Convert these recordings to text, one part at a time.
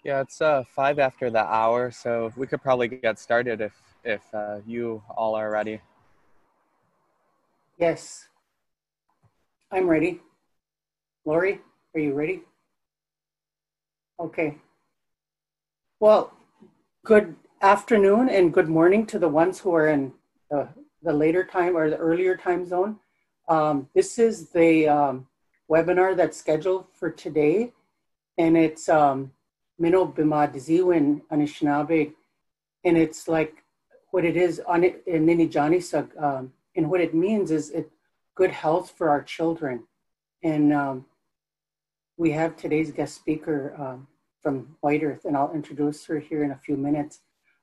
Yeah, it's 5 after the hour, so we could probably get started if you all are ready. Yes, I'm ready. Lori, are you ready? Okay. Well, good afternoon and good morning to the ones who are in the later time or the earlier time zone. This is the webinar that's scheduled for today, and it's Mino Bimadiziwin Anishinabeg, and it's like what it is on it in Ninijanisag, and what it means is it good health for our children. And we have today's guest speaker from White Earth, and I'll introduce her here in a few minutes.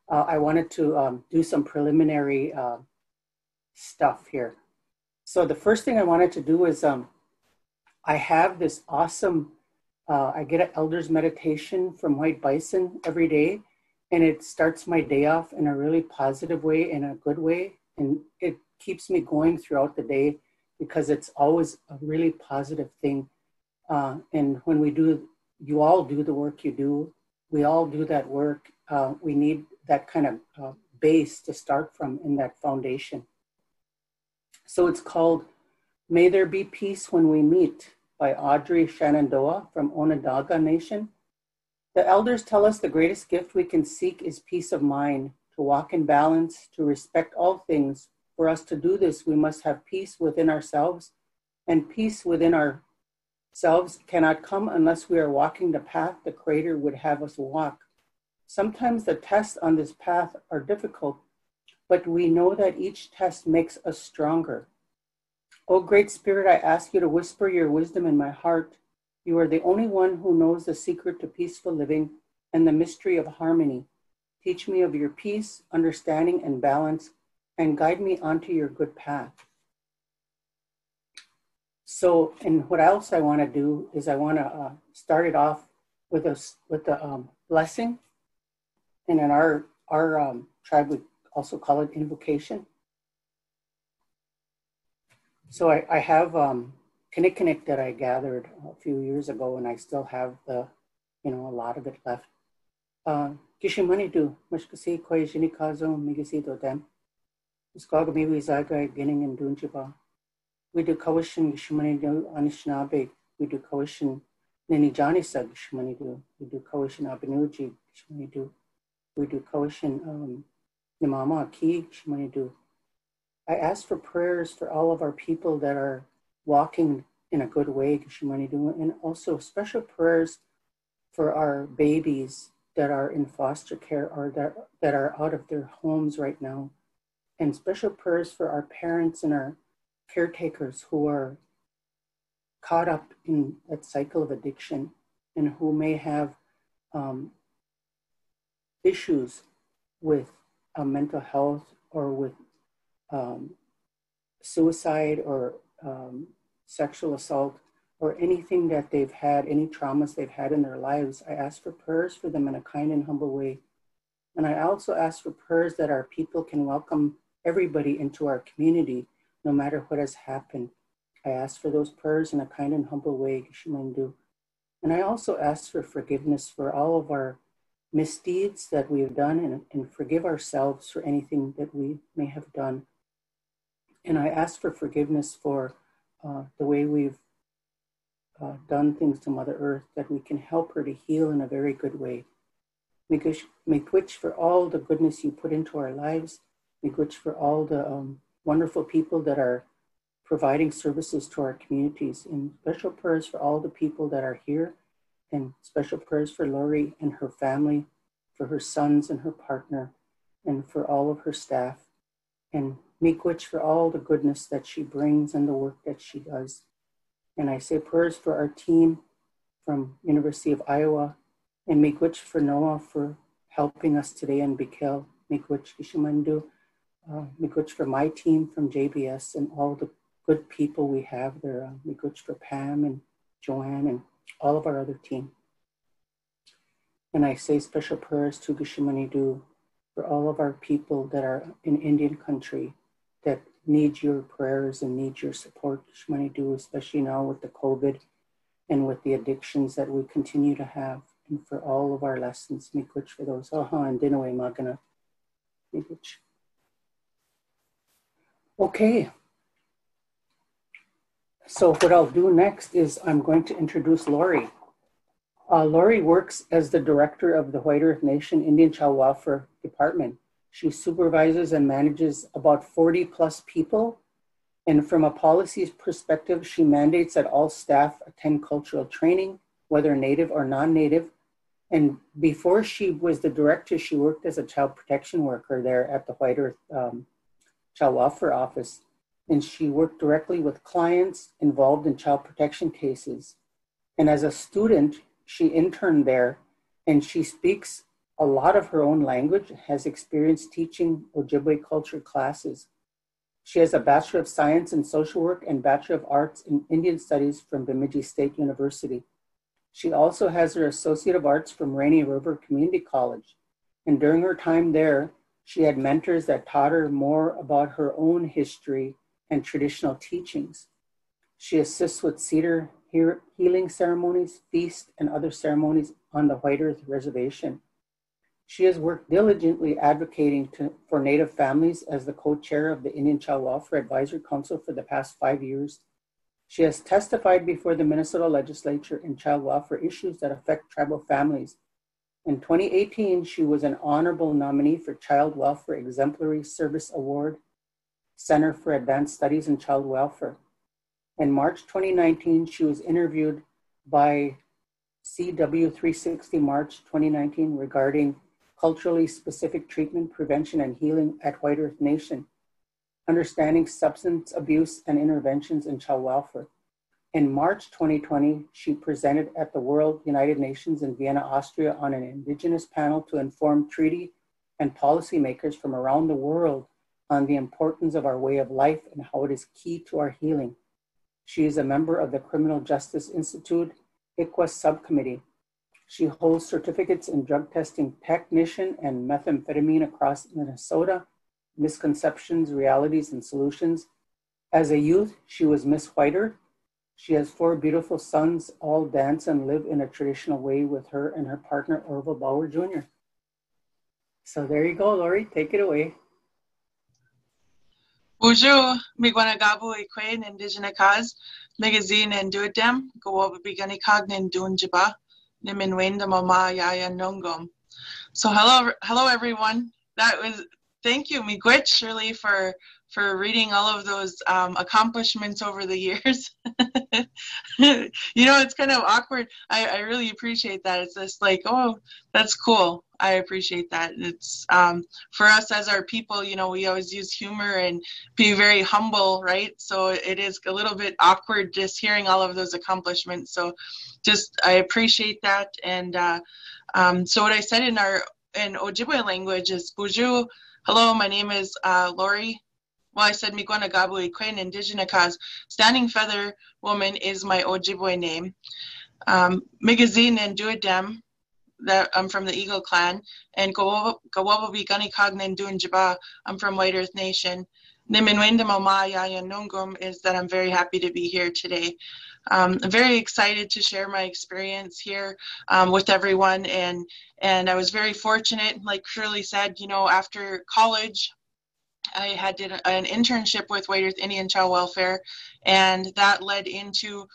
I wanted to do some preliminary stuff here. So the first thing I wanted to do is I have this awesome, I get an elder's meditation from White Bison every day, and it starts my day off in a really positive way, in a good way, and it keeps me going throughout the day because it's always a really positive thing. And when we do, you all do the work you do, we all do that work. We need that kind of base to start from in that foundation. So it's called May There Be Peace When We Meet by Audrey Shenandoah from Onondaga Nation. The elders tell us the greatest gift we can seek is peace of mind, to walk in balance, to respect all things. For us to do this, we must have peace within ourselves, and peace within ourselves cannot come unless we are walking the path the Creator would have us walk. Sometimes the tests on this path are difficult, but we know that each test makes us stronger. O Great Spirit, I ask you to whisper your wisdom in my heart. You are the only one who knows the secret to peaceful living and the mystery of harmony. Teach me of your peace, understanding, and balance, and guide me onto your good path. So, and what else I want to do is I want to start it off with the blessing, and in our tribe we also call it invocation. So I have Kinnikinnick that I gathered a few years ago, and I still have a lot of it left. Gishimanidu, Mashkasi Koi Shinikazo, Migasi Dodem, Skogamiwi Zaga, Ginning and Dunjiba. We do Kawishin Gishimanidu Anishinabeg, we do Kawishin Ninijanisag Gishimanidu, we do Kawishin Abinuji Gishimanidu, we do Kawishin Nimama Ki Gishimanidu. I ask for prayers for all of our people that are walking in a good way, and also special prayers for our babies that are in foster care or that are out of their homes right now, and special prayers for our parents and our caretakers who are caught up in that cycle of addiction and who may have issues with mental health or with suicide or sexual assault or anything that they've had, any traumas they've had in their lives. I ask for prayers for them in a kind and humble way. And I also ask for prayers that our people can welcome everybody into our community, no matter what has happened. I ask for those prayers in a kind and humble way, Gishimandu. And I also ask for forgiveness for all of our misdeeds that we have done and forgive ourselves for anything that we may have done. And I ask for forgiveness for the way we've done things to Mother Earth, that we can help her to heal in a very good way. Miigwech for all the goodness you put into our lives. Miigwech for all the wonderful people that are providing services to our communities. And special prayers for all the people that are here. And special prayers for Lori and her family, for her sons and her partner, and for all of her staff. And miigwech for all the goodness that she brings and the work that she does. And I say prayers for our team from University of Iowa, and miigwech for Noah for helping us today in Bikil. Miigwech Gishimandu. Miigwech for my team from JBS and all the good people we have there. Miigwech for Pam and Joanne and all of our other team. And I say special prayers to Gishimanidu for all of our people that are in Indian country that need your prayers and need your support, Gishimanidu, especially now with the COVID and with the addictions that we continue to have. and for all of our lessons. Miigwech for those. And dinaway magana. Miigwech. Okay. So what I'll do next is I'm going to introduce Lori. Lori works as the director of the White Earth Nation Indian Child Welfare Department. She supervises and manages about 40 plus people. And from a policies perspective, she mandates that all staff attend cultural training, whether native or non-native. And before she was the director, she worked as a child protection worker there at the White Earth Child Welfare Office. And she worked directly with clients involved in child protection cases. And as a student, she interned there, and she speaks a lot of her own language, has experience teaching Ojibwe culture classes. She has a Bachelor of Science in Social Work and Bachelor of Arts in Indian Studies from Bemidji State University. She also has her Associate of Arts from Rainy River Community College. And during her time there, she had mentors that taught her more about her own history and traditional teachings. She assists with cedar healing ceremonies, feasts, and other ceremonies on the White Earth Reservation. She has worked diligently advocating for Native families as the co-chair of the Indian Child Welfare Advisory Council for the past 5 years. She has testified before the Minnesota legislature in child welfare issues that affect tribal families. In 2018, she was an honorable nominee for Child Welfare Exemplary Service Award, Center for Advanced Studies in Child Welfare. In March 2019, she was interviewed by CW360 March 2019 regarding culturally specific treatment, prevention, and healing at White Earth Nation, understanding substance abuse and interventions in child welfare. In March 2020, she presented at the World United Nations in Vienna, Austria on an Indigenous panel to inform treaty and policymakers from around the world on the importance of our way of life and how it is key to our healing. She is a member of the Criminal Justice Institute ICWA subcommittee. She holds certificates in drug testing technician and methamphetamine across Minnesota, misconceptions, realities, and solutions. As a youth, she was Miss White Earth. She has 4 beautiful sons, all dance and live in a traditional way with her and her partner, Orville Bauer Jr. So there you go, Lori, take it away. Bonjour, Migwanagabu Ekwe, Ninijanisag, Magazine and Duadem, Go Biganikag Nindunjiba, Niminwenda Mama Yaya Nungum. So hello everyone. Thank you, Miigwech, Shirley, for reading all of those accomplishments over the years. It's kind of awkward. I really appreciate that. It's just like, oh, that's cool. I appreciate that. It's for us as our people, we always use humor and be very humble, right? So it is a little bit awkward just hearing all of those accomplishments. So I appreciate that. And so what I said in Ojibwe language is Buju. Hello, my name is Lori. Well, I said Migwanagabu Ekwen Ninijanisag. Standing Feather Woman is my Ojibwe name. Magazine and Duadem, that I'm from the Eagle Clan. And Gawababi Ganikag Nindunjiba, I'm from White Earth Nation. Niminwenda Mama Yaya Nungum is that I'm very happy to be here today. I'm very excited to share my experience here with everyone. And I was very fortunate, like Shirley said, after college, I did an internship with White Earth Indian Child Welfare, and that led into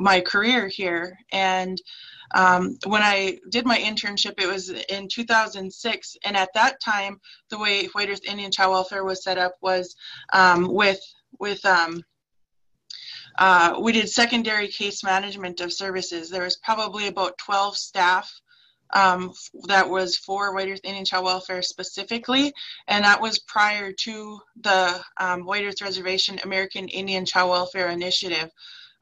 my career here. And when I did my internship, it was in 2006, and at that time, the way White Earth Indian Child Welfare was set up was we did secondary case management of services. There was probably about 12 staff that was for White Earth Indian Child Welfare specifically, and that was prior to the White Earth Reservation American Indian Child Welfare Initiative.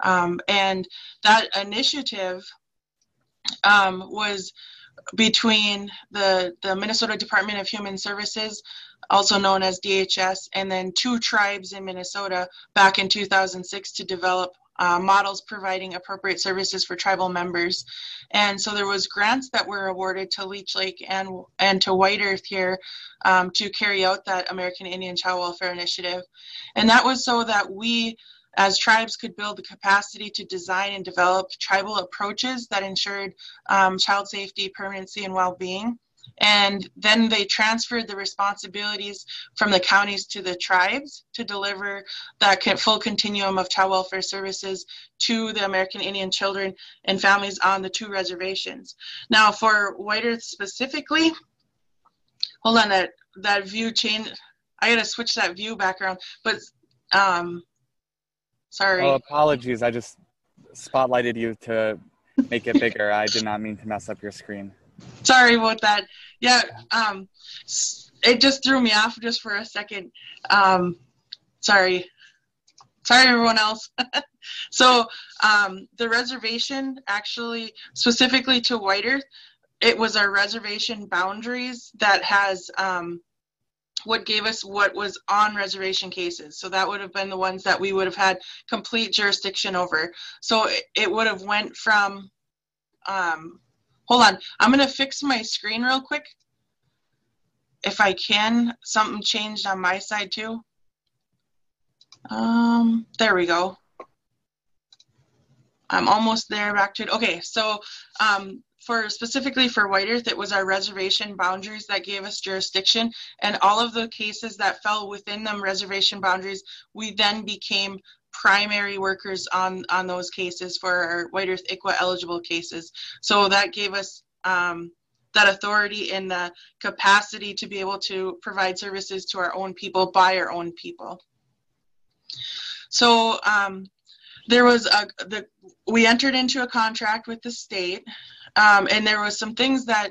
And that initiative was between the Minnesota Department of Human Services, also known as DHS, and then 2 tribes in Minnesota back in 2006 to develop models providing appropriate services for tribal members. And so there was grants that were awarded to Leech Lake and to White Earth here to carry out that American Indian Child Welfare Initiative. And that was so that we as tribes could build the capacity to design and develop tribal approaches that ensured child safety, permanency, and well-being. And then they transferred the responsibilities from the counties to the tribes to deliver that full continuum of child welfare services to the American Indian children and families on the 2 reservations. Now, for White Earth specifically, hold on, that view change. I gotta switch that view background, but sorry. Oh, apologies. I just spotlighted you to make it bigger. I did not mean to mess up your screen. Sorry about that. Yeah, it just threw me off just for a second. Sorry everyone else. So the reservation, actually, specifically to White Earth, it was our reservation boundaries that has what gave us what was on reservation cases. So that would have been the ones that we would have had complete jurisdiction over. So it would have went from, hold on, I'm gonna fix my screen real quick. If I can, something changed on my side too. There we go. I'm almost there, back to it. Okay, so specifically for White Earth, it was our reservation boundaries that gave us jurisdiction, and all of the cases that fell within them reservation boundaries, we then became primary workers on those cases for our White Earth ICWA eligible cases. So that gave us that authority and the capacity to be able to provide services to our own people by our own people. So there was we entered into a contract with the state, and there was some things that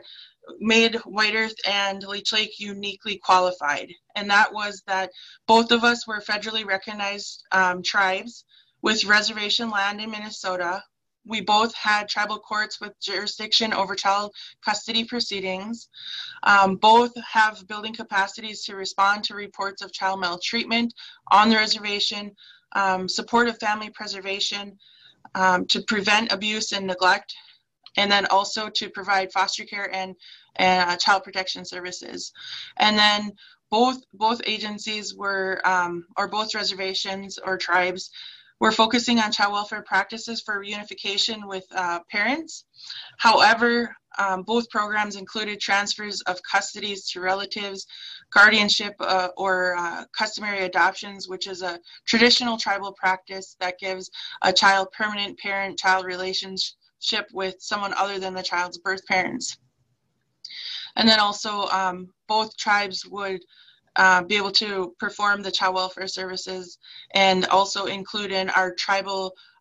made White Earth and Leech Lake uniquely qualified. And that was that both of us were federally recognized tribes with reservation land in Minnesota. We both had tribal courts with jurisdiction over child custody proceedings. Both have building capacities to respond to reports of child maltreatment on the reservation, support of family preservation, to prevent abuse and neglect, and then also to provide foster care and child protection services. And then both agencies were, or both reservations or tribes, were focusing on child welfare practices for reunification with parents. However, both programs included transfers of custodies to relatives, guardianship, or customary adoptions, which is a traditional tribal practice that gives a child permanent parent-child relationship with someone other than the child's birth parents. And then also both tribes would be able to perform the child welfare services and also include in our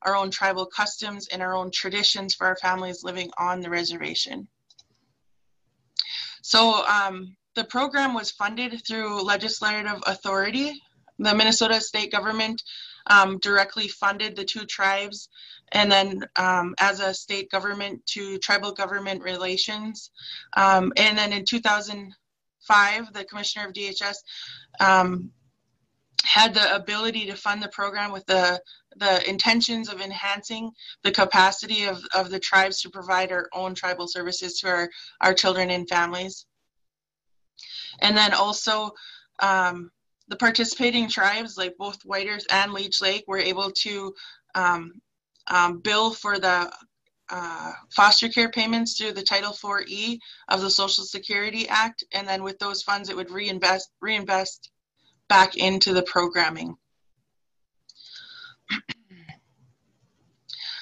own tribal customs and our own traditions for our families living on the reservation. So the program was funded through legislative authority. The Minnesota state government directly funded the 2 tribes, and then as a state government to tribal government relations. And then in 2005, the commissioner of DHS had the ability to fund the program with the intentions of enhancing the capacity of the tribes to provide our own tribal services to our children and families. And then also the participating tribes, like both White Earth and Leech Lake, were able to bill for the foster care payments through the Title IV-E of the Social Security Act, and then with those funds it would reinvest back into the programming.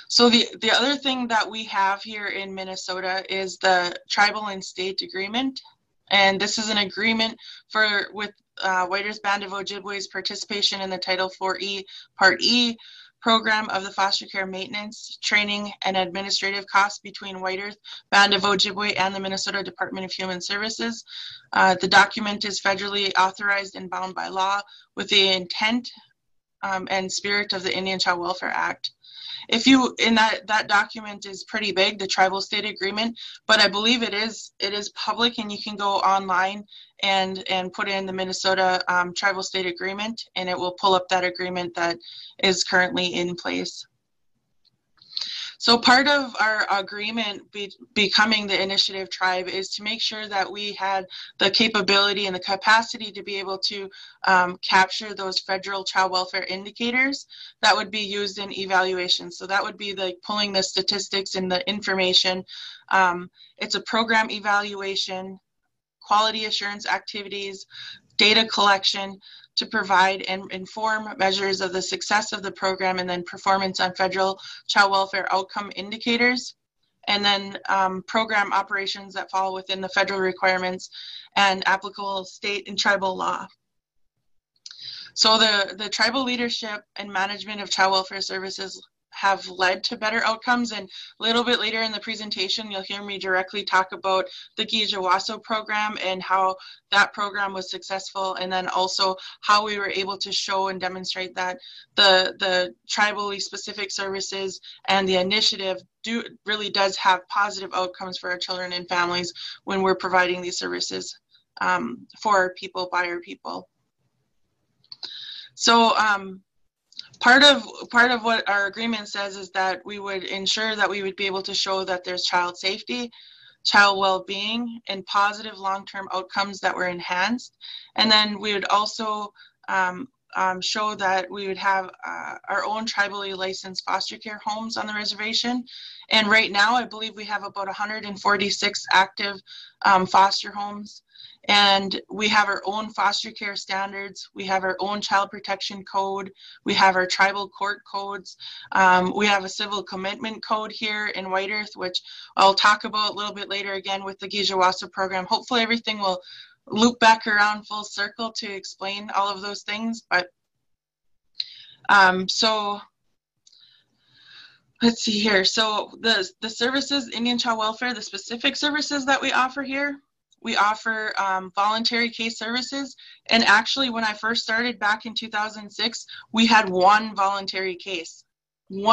So the other thing that we have here in Minnesota is the Tribal and State Agreement, and this is an agreement with White Earth Band of Ojibwe's participation in the Title IV-E Part E program of the foster care maintenance, training, and administrative costs between White Earth Band of Ojibwe and the Minnesota Department of Human Services. The document is federally authorized and bound by law with the intent and spirit of the Indian Child Welfare Act. That document is pretty big, the Tribal State Agreement, but I believe it is public, and you can go online and put in the Minnesota Tribal State Agreement, and it will pull up that agreement that is currently in place. So part of our agreement becoming the initiative tribe is to make sure that we had the capability and the capacity to be able to capture those federal child welfare indicators that would be used in evaluation. So that would be like pulling the statistics and the information. It's a program evaluation, quality assurance activities, data collection to provide and inform measures of the success of the program, and then performance on federal child welfare outcome indicators, and then program operations that fall within the federal requirements and applicable state and tribal law. So the tribal leadership and management of child welfare services have led to better outcomes, and a little bit later in the presentation you'll hear me directly talk about the Gijawaso program and how that program was successful, and then also how we were able to show and demonstrate that the tribally specific services and the initiative really does have positive outcomes for our children and families when we're providing these services for our people, by our people. So part of what our agreement says is that we would ensure that we would be able to show that there's child safety, child well-being, and positive long-term outcomes that were enhanced. And then we would also show that we would have our own tribally licensed foster care homes on the reservation. And right now, I believe we have about 146 active foster homes. And we have our own foster care standards. We have our own child protection code. We have our tribal court codes. We have a civil commitment code here in Whiteearth, which I'll talk about a little bit later again with the Gijawaso program. Hopefully everything will loop back around full circle to explain all of those things. But so let's see here. So the services, Indian Child Welfare, the specific services that we offer here, we offer voluntary case services. And actually, when I first started back in 2006, we had one voluntary case in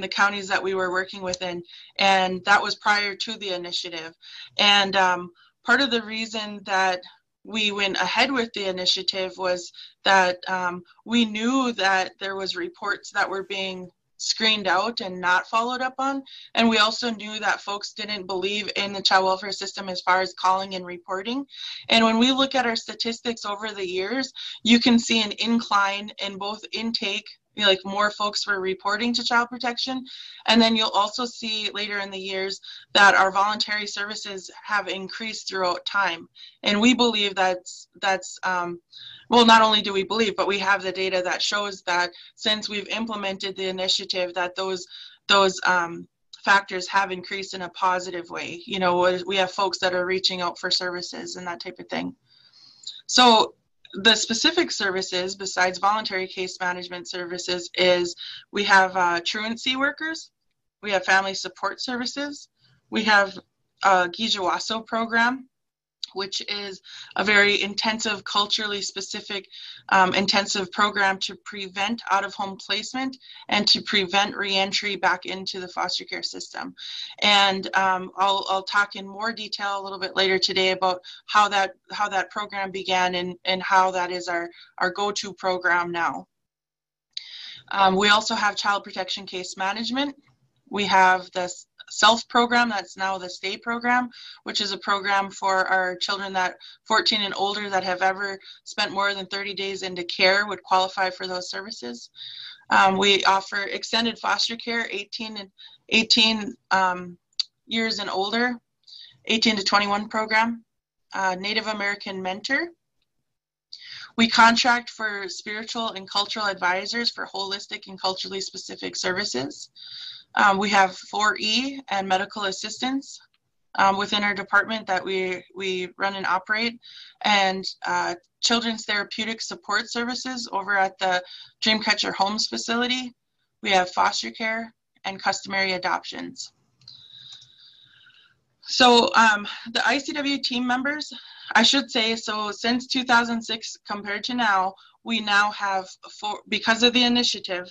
the counties that we were working within, and that was prior to the initiative. And part of the reason that we went ahead with the initiative was that we knew that there was reports that were being screened out and not followed up on. And we also knew that folks didn't believe in the child welfare system as far as calling and reporting. And when we look at our statistics over the years, you can see an incline in both intake, like more folks were reporting to child protection. And then you'll also see later in the years that our voluntary services have increased throughout time. And we believe that's well, not only do we believe, but we have the data that shows that since we've implemented the initiative, that those factors have increased in a positive way. You know, we have folks that are reaching out for services and that type of thing. So the specific services besides voluntary case management services is we have truancy workers, we have family support services, we have a Gijawaso program, which is a very intensive, culturally specific, intensive program to prevent out-of-home placement and to prevent reentry back into the foster care system. And I'll talk in more detail a little bit later today about how that program began and how that is our go-to program now. We also have child protection case management. We have this SELF program, that's now the STAY program, which is a program for our children that 14 and older that have ever spent more than 30 days into care would qualify for those services. We offer extended foster care, 18 years and older, 18 to 21 program, Native American mentor. We contract for spiritual and cultural advisors for holistic and culturally specific services. We have 4E and medical assistance within our department that we run and operate, and children's therapeutic support services over at the Dreamcatcher Homes facility. We have foster care and customary adoptions. So the ICW team members, I should say, so since 2006 compared to now, we now have, because of the initiative,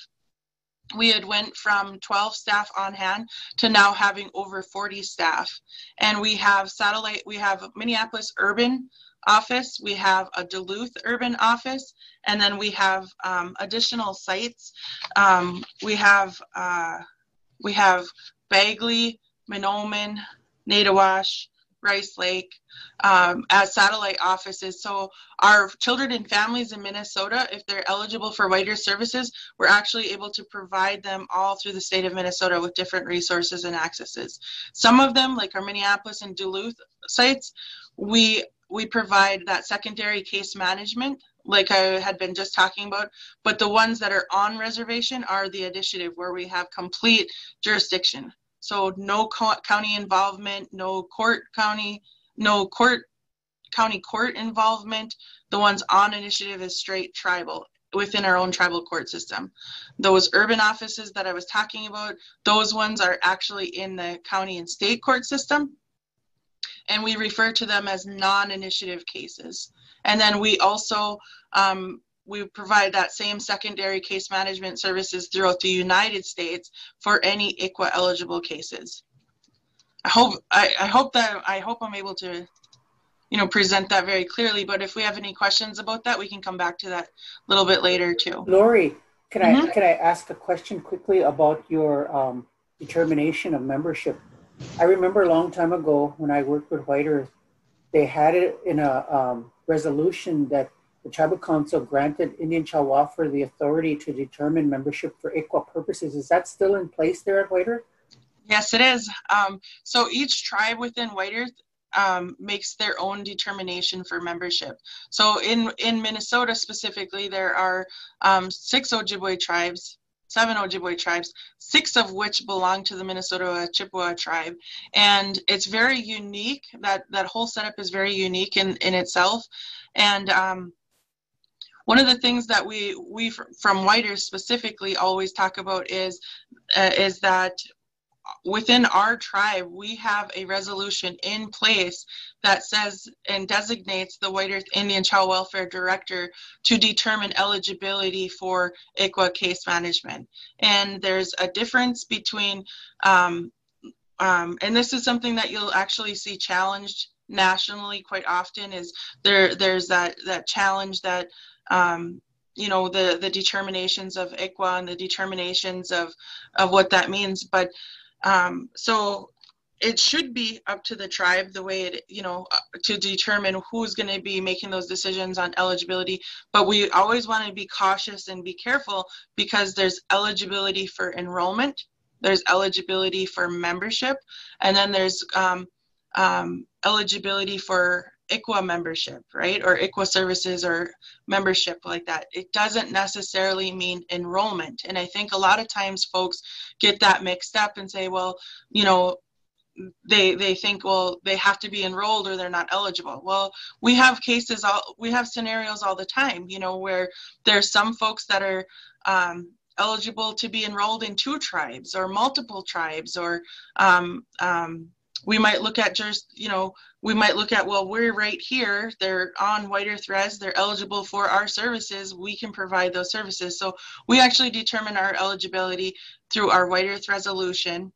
we had went from 12 staff on hand to now having over 40 staff. And we have a Minneapolis urban office, we have a Duluth urban office, and then we have additional sites. We have Bagley, Minoman, Nadawash, Rice Lake as satellite offices. So our children and families in Minnesota, if they're eligible for White Earth services, we're actually able to provide them all through the state of Minnesota with different resources and accesses. Some of them, like our Minneapolis and Duluth sites, we provide that secondary case management, like I had been just talking about, but the ones that are on reservation are the initiative where we have complete jurisdiction. So no county involvement, no county court involvement. The ones on initiative is straight tribal within our own tribal court system. Those urban offices that I was talking about, those ones are actually in the county and state court system. And we refer to them as non-initiative cases. And then we also, we provide that same secondary case management services throughout the United States for any ICWA eligible cases. I hope I'm able to, present that very clearly, but if we have any questions about that, we can come back to that a little bit later too. Lori, can I ask a question quickly about your determination of membership? I remember a long time ago when I worked with White Earth, they had it in a resolution that the Tribal Council granted Indian Chawafir the authority to determine membership for ICWA purposes. Is that still in place there at White Earth? Yes, it is. So each tribe within White Earth makes their own determination for membership. So in Minnesota specifically, there are 6 Ojibwe tribes, 7 Ojibwe tribes, 6 of which belong to the Minnesota Chippewa tribe. And it's very unique. That whole setup is very unique in itself. And one of the things that we from White Earth specifically always talk about is that within our tribe, we have a resolution in place that says and designates the White Earth Indian Child Welfare Director to determine eligibility for ICWA case management. And there's a difference between, and this is something that you'll actually see challenged nationally quite often, is there's that challenge that the determinations of ICWA and the determinations of what that means. But so it should be up to the tribe the way it, to determine who's going to be making those decisions on eligibility. But we always want to be cautious and be careful, because there's eligibility for enrollment, there's eligibility for membership, and then there's eligibility for ICWA membership, right? Or ICWA services or membership like that. It doesn't necessarily mean enrollment. And I think a lot of times folks get that mixed up and say, well, they think, well, they have to be enrolled or they're not eligible. Well, we have scenarios all the time, where there's some folks that are eligible to be enrolled in 2 tribes or multiple tribes, or we might look at well, we're right here, they're on White Earth Res, they're eligible for our services, we can provide those services. So we actually determine our eligibility through our White Earth resolution.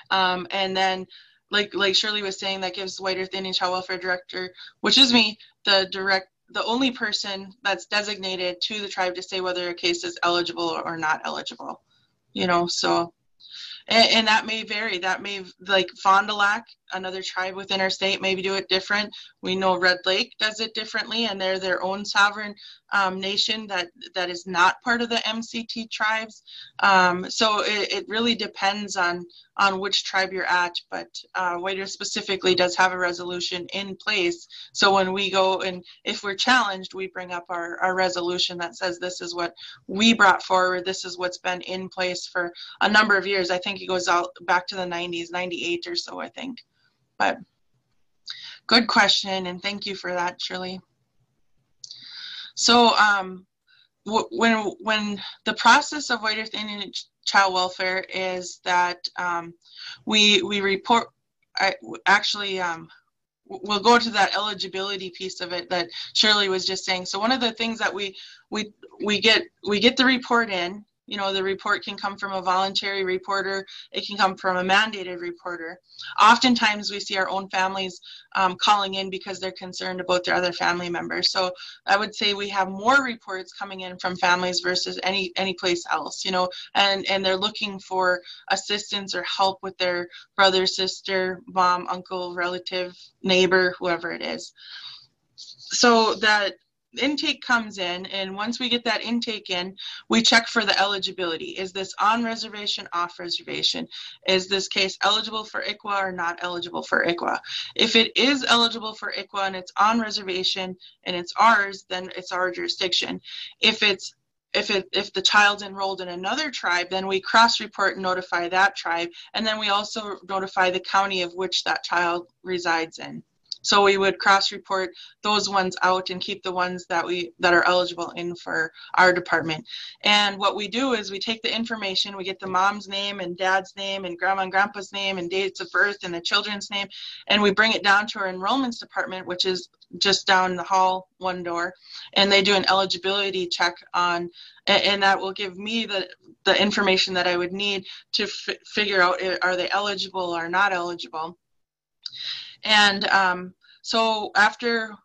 And then, like Shirley was saying, that gives White Earth Indian Child Welfare Director, which is me, the only person that's designated to the tribe to say whether a case is eligible or not eligible, so. And that may vary. That may, like Fond du Lac, another tribe within our state, maybe do it different. We know Red Lake does it differently, and they're their own sovereign nation that is not part of the MCT tribes. So it really depends on which tribe you're at. But White Earth specifically does have a resolution in place. So when we go and if we're challenged, we bring up our resolution that says this is what we brought forward. This is what's been in place for a number of years. I think it goes out back to the 90s, 98 or so, I think. But good question, and thank you for that, Shirley. So when the process of White Earth Indian Child Welfare is that we report, we'll go to that eligibility piece of it that Shirley was just saying. So one of the things that we get the report in, You know, the report can come from a voluntary reporter. It can come from a mandated reporter. Oftentimes we see our own families calling in because they're concerned about their other family members. So I would say we have more reports coming in from families versus any place else, you know, and they're looking for assistance or help with their brother, sister, mom, uncle, relative, neighbor, whoever it is. So that intake comes in, and once we get that intake in, we check for the eligibility. Is this on reservation, off reservation? Is this case eligible for ICWA or not eligible for ICWA? If it is eligible for ICWA and it's on reservation and it's ours, then it's our jurisdiction. If the child's enrolled in another tribe, then we cross-report and notify that tribe, and then we also notify the county of which that child resides in. So we would cross-report those ones out and keep the ones that are eligible in for our department. And what we do is we take the information, we get the mom's name and dad's name and grandma and grandpa's name and dates of birth and the children's name, and we bring it down to our enrollments department, which is just down the hall, one door, and they do an eligibility check on, and that will give me the information that I would need to figure out, are they eligible or not eligible. And so after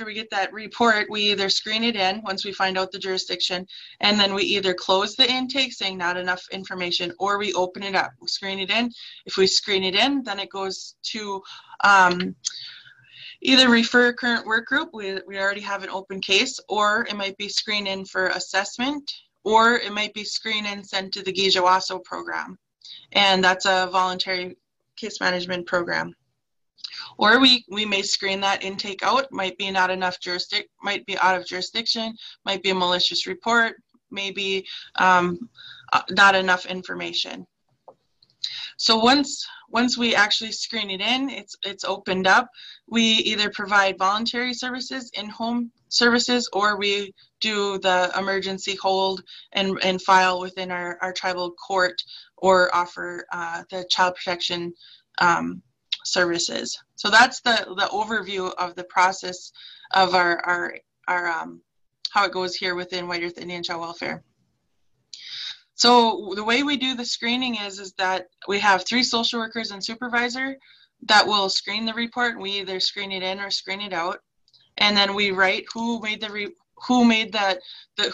we get that report, we either screen it in once we find out the jurisdiction, and then we either close the intake saying not enough information, or we open it up, we screen it in. If we screen it in, then it goes to either refer current work group, we already have an open case, or it might be screened in for assessment, or it might be screened and sent to the Ninijanisag program. And that's a voluntary case management program. Or we may screen that intake out, might be not enough might be out of jurisdiction, might be a malicious report, maybe not enough information. So once we actually screen it in, it's opened up. We either provide voluntary services, in-home services, or we do the emergency hold and file within our tribal court, or offer the child protection services. So that's the overview of the process of our how it goes here within White Earth Indian Child Welfare. So the way we do the screening is that we have 3 social workers and supervisor that will screen the report. We either screen it in or screen it out, and then we write who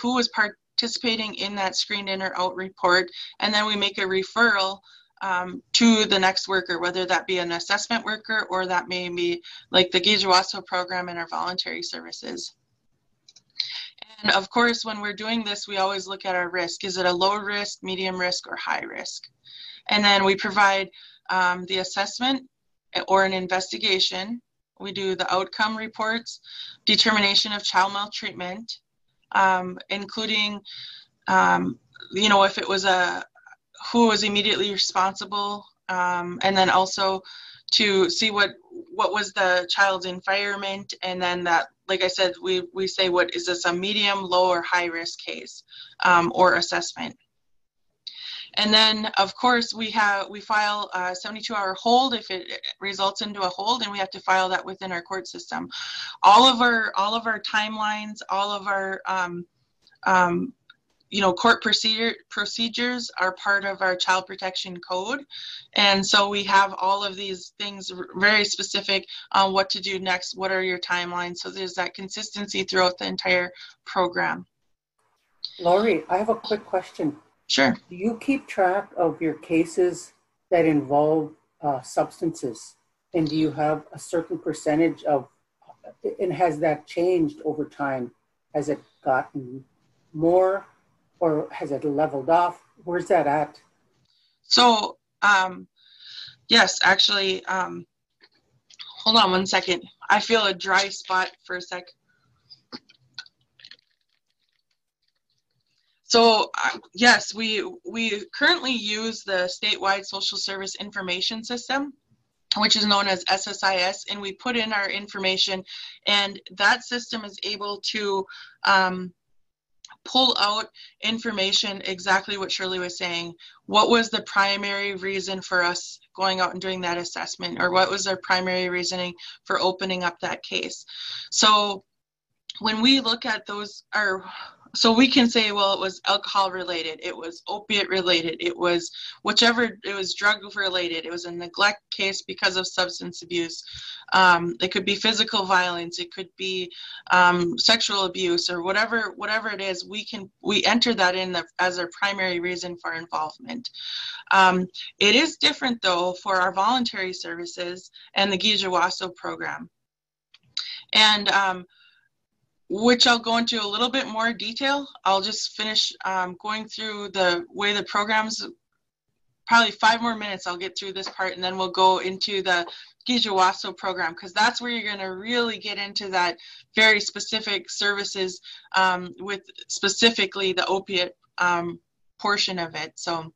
was participating in that screened in or out report, and then we make a referral to the next worker, whether that be an assessment worker or that may be like the Ninijanisag program in our voluntary services. And of course, when we're doing this, we always look at our risk. Is it a low risk, medium risk, or high risk? And then we provide the assessment or an investigation. We do the outcome reports, determination of child maltreatment, including, you know, if it was who was immediately responsible, and then also to see what was the child's environment, and then that, like I said, we say, what is this, a medium, low, or high risk case, or assessment. And then of course we file a 72-hour hold if it results into a hold, and we have to file that within our court system. All of our timelines, all of our you know, court procedures are part of our child protection code. And so we have all of these things very specific on what to do next, what are your timelines. So there's that consistency throughout the entire program. Laurie, I have a quick question. Sure. Do you keep track of your cases that involve substances? And do you have a certain percentage of, and has that changed over time? Has it gotten more, or has it leveled off? Where's that at? So, yes, actually, hold on one second. I feel a dry spot for a sec. So, yes, we currently use the statewide social service information system, which is known as SSIS, and we put in our information, and that system is able to pull out information, exactly what Shirley was saying. What was the primary reason for us going out and doing that assessment, or what was our primary reasoning for opening up that case? So when we look at those, So we can say, well, it was alcohol related, it was opiate related, it was whichever, it was drug related, it was a neglect case because of substance abuse. It could be physical violence, it could be sexual abuse, or whatever it is. We enter that in as our primary reason for involvement. It is different though for our voluntary services and the Gijawaso program. And which I'll go into a little bit more detail. I'll just finish going through the way the program's, probably 5 more minutes I'll get through this part, and then we'll go into the Gijawaso program, because that's where you're going to really get into that very specific services with specifically the opiate portion of it. So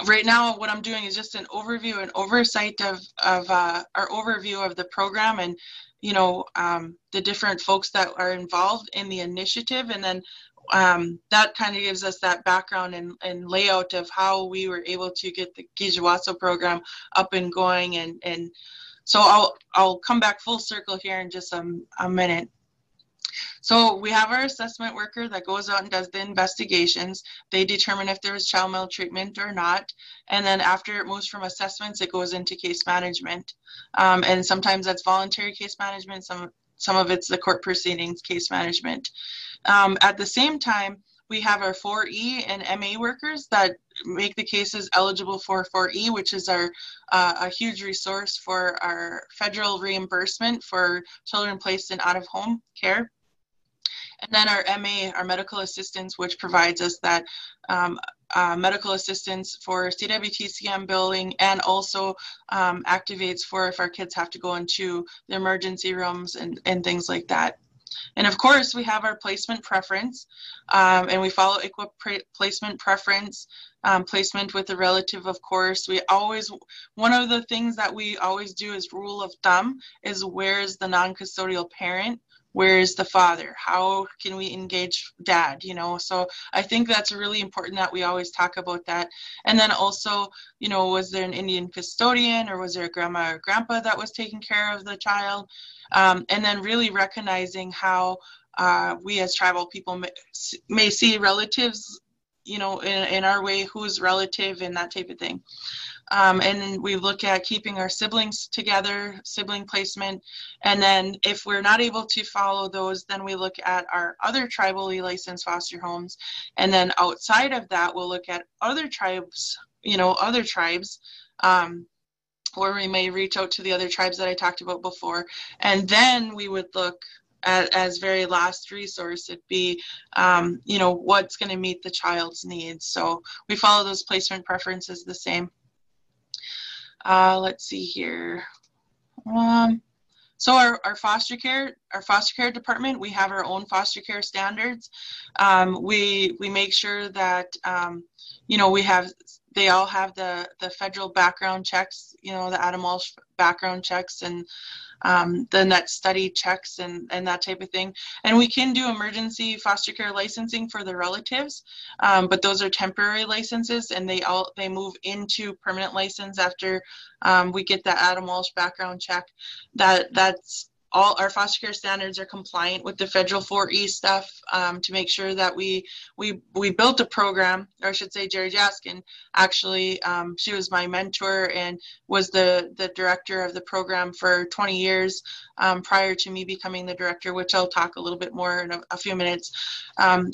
right now what I'm doing is just an overview and oversight of our overview of the program, and the different folks that are involved in the initiative, and then that kind of gives us that background and layout of how we were able to get the Gijawaso program up and going, and so I'll come back full circle here in just a minute. So we have our assessment worker that goes out and does the investigations. They determine if there was child maltreatment or not. And then after it moves from assessments, it goes into case management. And sometimes that's voluntary case management. Some of it's the court proceedings case management. At the same time, we have our 4E and MA workers that make the cases eligible for 4E, which is our a huge resource for our federal reimbursement for children placed in out-of-home care. And then our MA, our medical assistance, which provides us that medical assistance for CWTCM billing, and also activates for if our kids have to go into the emergency rooms and things like that. And of course, we have our placement preference, and we follow ICWA placement preference, placement with a relative, of course. One of the things that we always do as rule of thumb is, where is the non-custodial parent? Where is the father? How can we engage dad? So I think that's really important that we always talk about that. And then also, was there an Indian custodian, or was there a grandma or grandpa that was taking care of the child? And then really recognizing how we as tribal people may see relatives, in our way, who's relative and that type of thing. And then we look at keeping our siblings together, sibling placement. And then if we're not able to follow those, then we look at our other tribally licensed foster homes. And then outside of that, we'll look at other tribes, where we may reach out to the other tribes that I talked about before. And then we would look at, as very last resource, it'd be, what's going to meet the child's needs. So we follow those placement preferences the same. Let's see here. So our foster care department, we have our own foster care standards. We make sure that they all have the federal background checks, the Adam Walsh background checks, and the net study checks and that type of thing. And we can do emergency foster care licensing for the relatives, but those are temporary licenses, and they move into permanent license after we get that Adam Walsh background check. That's all. Our foster care standards are compliant with the federal 4E stuff, to make sure that we built a program, or I should say Jerry Jaskin, actually, she was my mentor and was the director of the program for 20 years prior to me becoming the director, which I'll talk a little bit more in a few minutes.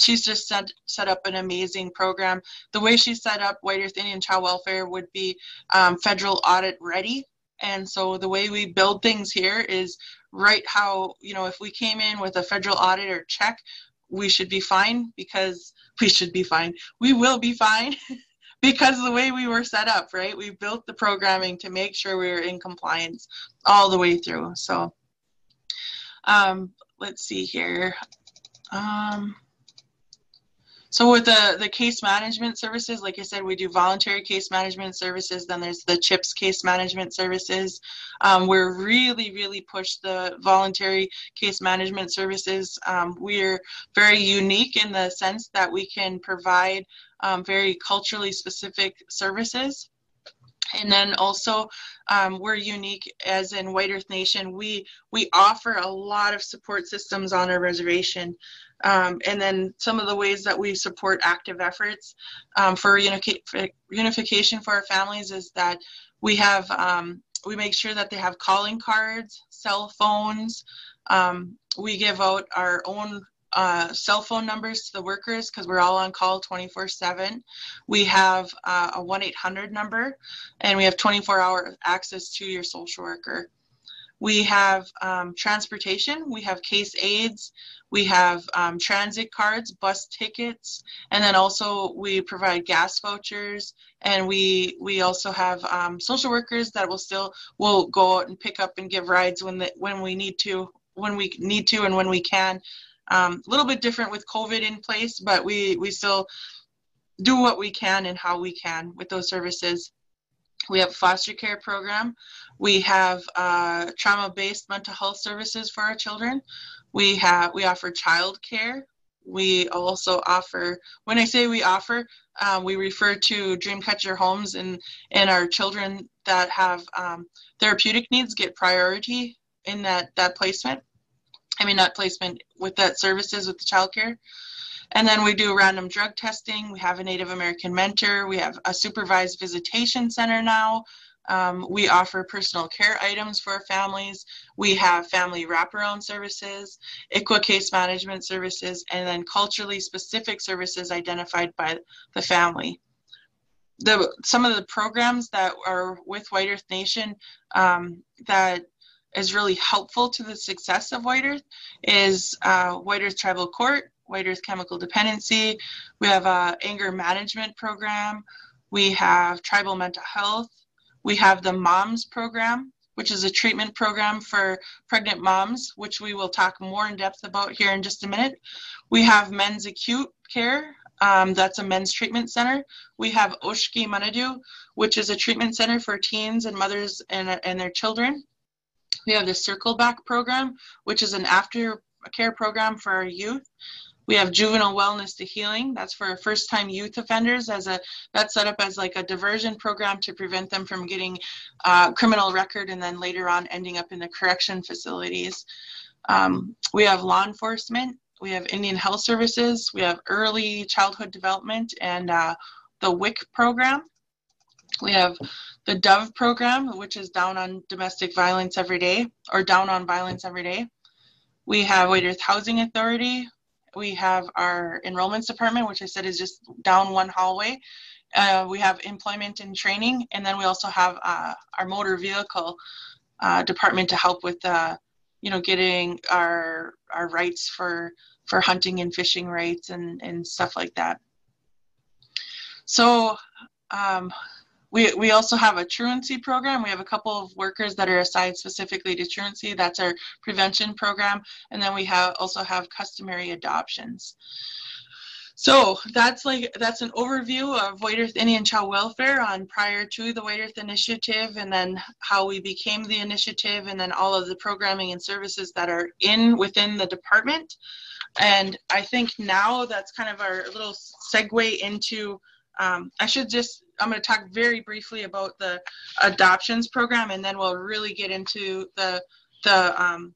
She's just set up an amazing program. The way she set up White Earth Indian Child Welfare would be federal audit ready. And so the way we build things here is right how, if we came in with a federal audit or check, we should be fine, because we will be fine because of the way we were set up, right? We built the programming to make sure we were in compliance all the way through. So let's see here. So with the case management services, like I said, we do voluntary case management services. Then there's the CHIPS case management services. We're really push the voluntary case management services. We're very unique in the sense that we can provide very culturally specific services. And then also we're unique as in White Earth Nation. We offer a lot of support systems on our reservation. And then some of the ways that we support active efforts for unification for our families is that we have, we make sure that they have calling cards, cell phones. We give out our own cell phone numbers to the workers because we're all on call 24/7. We have a 1-800 number, and we have 24-hour access to your social worker. We have transportation, we have case aids, we have transit cards, bus tickets, and then also we provide gas vouchers, and we also have social workers that will go out and pick up and give rides when we need to and when we can. A little bit different with COVID in place, but we still do what we can and how we can with those services. We have a foster care program. We have trauma-based mental health services for our children. We offer child care. We also offer, when I say we offer, we refer to Dreamcatcher homes, and our children that have therapeutic needs get priority in that placement. I mean, not placement, with that services with the child care. And then we do random drug testing. We have a Native American mentor. We have a supervised visitation center now. We offer personal care items for our families. We have family wraparound services, ICWA case management services, and then culturally specific services identified by the family. Some of the programs that are with White Earth Nation that is really helpful to the success of White Earth is White Earth Tribal Court, White Earth Chemical Dependency. We have an anger management program. We have tribal mental health. We have the MOMS program, which is a treatment program for pregnant moms, which we will talk more in depth about here in just a minute. We have men's acute care. That's a men's treatment center. We have Oshki Manadu, which is a treatment center for teens and mothers and their children. We have the Circle Back program, which is an aftercare program for our youth. We have Juvenile Wellness to Healing. That's for first-time youth offenders. That's set up as like a diversion program to prevent them from getting criminal record and then later on ending up in the correction facilities. We have law enforcement. We have Indian Health Services. We have early childhood development and the WIC program. We have the DOVE program, which is Down on Domestic Violence Every Day, or Down on Violence Every Day. We have White Earth Housing Authority. We have our enrollments department, which I said is just down one hallway. We have employment and training, and then we also have our motor vehicle department to help with, getting our rights for hunting and fishing rights and stuff like that. So we also have a truancy program. We have a couple of workers that are assigned specifically to truancy. That's our prevention program. And then we also have customary adoptions. So that's an overview of White Earth Indian Child Welfare on prior to the White Earth Initiative, and then how we became the initiative, and then all of the programming and services that are within the department. And I think now that's kind of our little segue into I'm going to talk very briefly about the adoptions program, and then we'll really get into the Gijawaso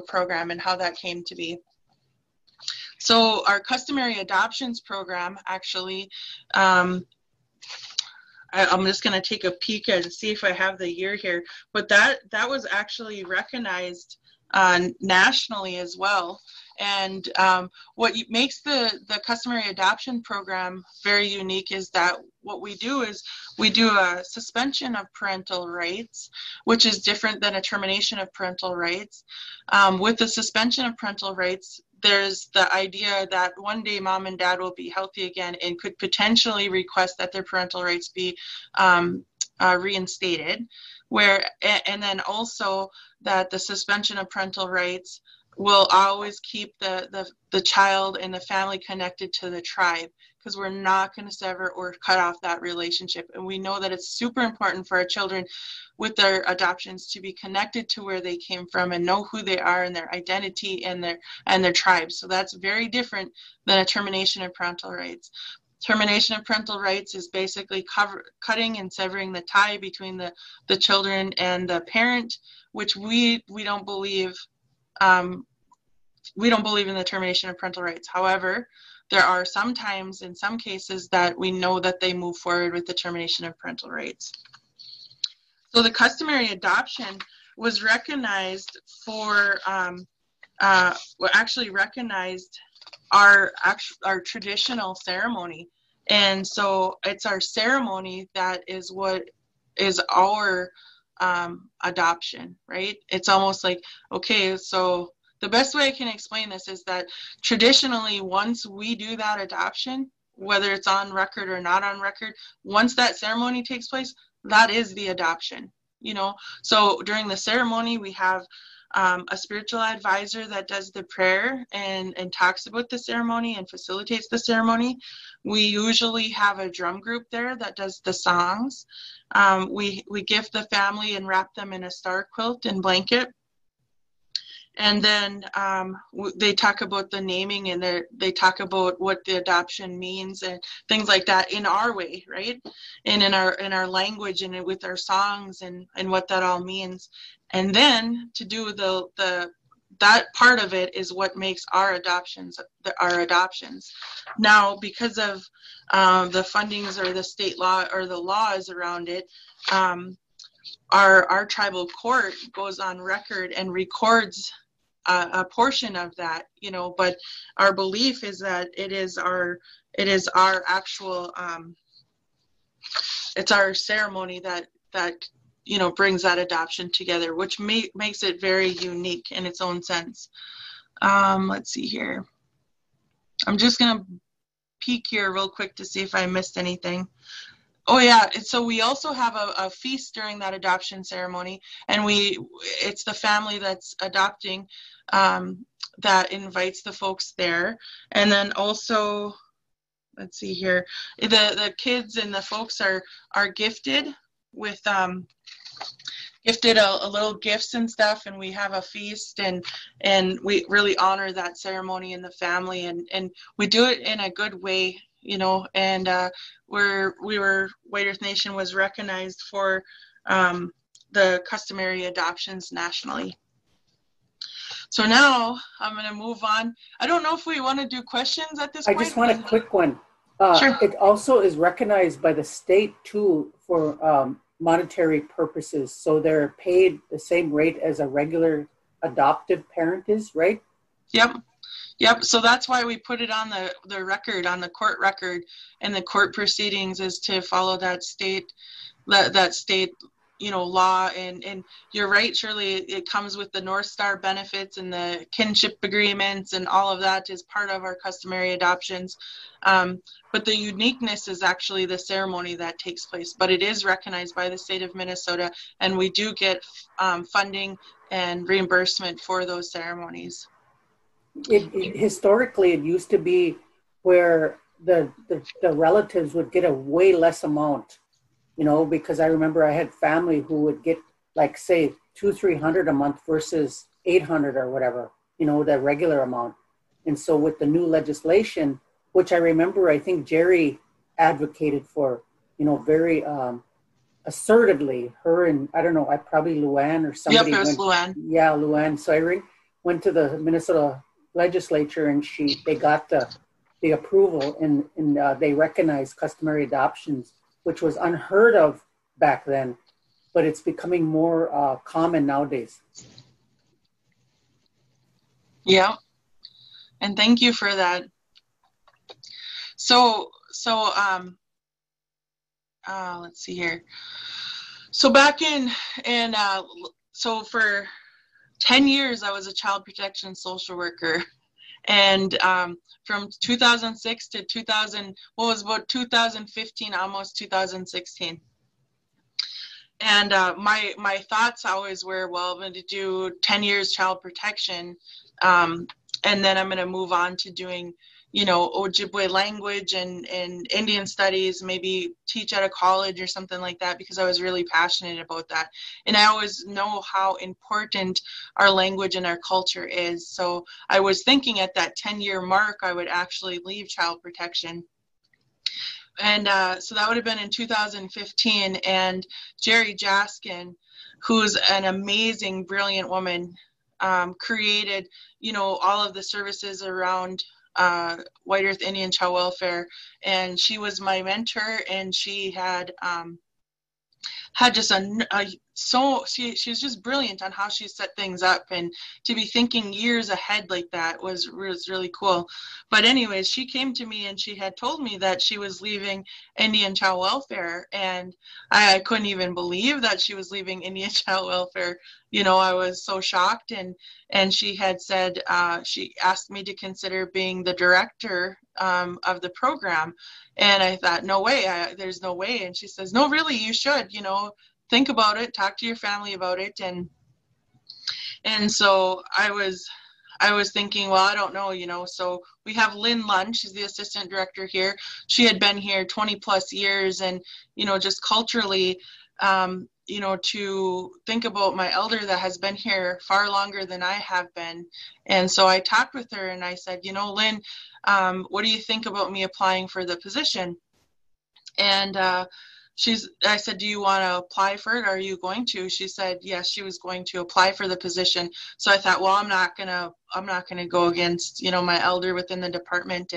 program and how that came to be. So our customary adoptions program, actually, I'm just going to take a peek and see if I have the year here, but that was actually recognized nationally as well. And what makes the customary adoption program very unique is that what we do is we do a suspension of parental rights, which is different than a termination of parental rights. With the suspension of parental rights, there's the idea that one day mom and dad will be healthy again and could potentially request that their parental rights be reinstated. And then also that the suspension of parental rights will always keep the child and the family connected to the tribe, because we're not going to sever or cut off that relationship. And we know that it's super important for our children with their adoptions to be connected to where they came from and know who they are and their identity and their tribe. So that's very different than a termination of parental rights. Termination of parental rights is basically cutting and severing the tie between the children and the parent, which we don't believe. We don't believe in the termination of parental rights. However, there are some times, in some cases, that we know that they move forward with the termination of parental rights. So the customary adoption was recognized for, actually recognized our traditional ceremony. And so it's our ceremony that is what is our adoption, right? It's almost like, okay, so the best way I can explain this is that traditionally, once we do that adoption, whether it's on record or not on record, once that ceremony takes place, that is the adoption, you know? So during the ceremony, we have a spiritual advisor that does the prayer and talks about the ceremony and facilitates the ceremony. We usually have a drum group there that does the songs. We gift the family and wrap them in a star quilt and blanket. And then they talk about the naming, and they talk about what the adoption means and things like that in our way, right? And in our language and with our songs and what that all means. And then to do that part of it is what makes our adoptions our adoptions. Now, because of the fundings or the state law or the laws around it, our tribal court goes on record and records a portion of that, you know, but our belief is that it is our actual, it's our ceremony that you know, brings that adoption together, which makes it very unique in its own sense. Let's see here. I'm just going to peek here real quick to see if I missed anything. Oh yeah, so we also have a feast during that adoption ceremony, and it's the family that's adopting that invites the folks there. And then also, let's see here, the kids and the folks are gifted with gifted a little gifts and stuff, and we have a feast, and we really honor that ceremony and the family, and we do it in a good way, you know. And White Earth Nation was recognized for the customary adoptions nationally. So now I'm going to move on. I don't know if we want to do questions at this point. I just want a quick one. Sure. It also is recognized by the state too for monetary purposes. So they're paid the same rate as a regular adoptive parent is, right? Yep. So that's why we put it on the record, on the court record, and the court proceedings is to follow that state, you know, law. And you're right, Shirley, it comes with the North Star benefits and the kinship agreements, and all of that is part of our customary adoptions. But the uniqueness is actually the ceremony that takes place. But it is recognized by the state of Minnesota, and we do get funding and reimbursement for those ceremonies. Historically, it used to be where the relatives would get a way less amount, you know, because I remember I had family who would get, like, say, $200-300 a month versus $800 or whatever, you know, the regular amount. And so with the new legislation, which I remember, I think Jerry advocated for, you know, very assertively, her and, I don't know, probably Luann or somebody. Yep, it was Luann. Yeah, Luann. So I went to the Minnesota legislature, and they got the approval, and they recognized customary adoptions, which was unheard of back then, but it's becoming more common nowadays. Yeah, and thank you for that. So let's see here. So back so for 10 years, I was a child protection social worker. And from 2006 to 2015, almost 2016. And my thoughts always were, well, I'm going to do 10 years child protection. And then I'm going to move on to doing, you know, Ojibwe language and Indian studies, maybe teach at a college or something like that, because I was really passionate about that. And I always know how important our language and our culture is. So I was thinking at that 10-year mark, I would actually leave child protection. And so that would have been in 2015. And Jerry Jaskin, who's an amazing, brilliant woman, created, you know, all of the services around White Earth Indian Child Welfare. And she was my mentor, and she had just she was just brilliant on how she set things up, and to be thinking years ahead like that was really cool. But anyways, she came to me and she had told me that she was leaving Indian Child Welfare, and I couldn't even believe that she was leaving Indian Child Welfare. You know, I was so shocked, and she had said she asked me to consider being the director of the program. And I thought, no way, there's no way. And she says, no, really, you should, you know, think about it, talk to your family about it. And so I was thinking, well, I don't know, you know. So we have Lynn Lund, she's the assistant director here. She had been here 20 plus years, and, you know, just culturally, you know, to think about my elder that has been here far longer than I have been. And so I talked with her and I said, you know, Lynn, what do you think about me applying for the position? And I said, do you want to apply for it? Are you going to? She said, yes, she was going to apply for the position. So I thought, well, I'm not gonna go against, you know, my elder within the department.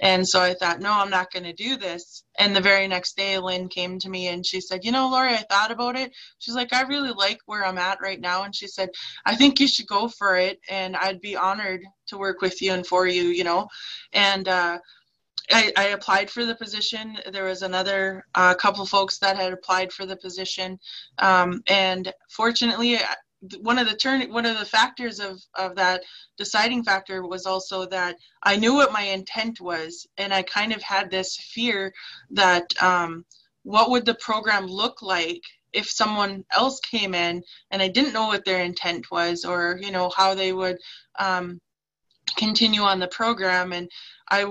And so I thought, no, I'm not gonna do this. And the very next day, Lynn came to me and she said, you know, Lori, I thought about it. She's like, I really like where I'm at right now. And she said, I think you should go for it. And I'd be honored to work with you and for you, you know. And I applied for the position. There was another couple folks that had applied for the position, and fortunately, one of the factors of that deciding factor was also that I knew what my intent was, and I kind of had this fear that what would the program look like if someone else came in and I didn't know what their intent was, or, you know, how they would continue on the program. And I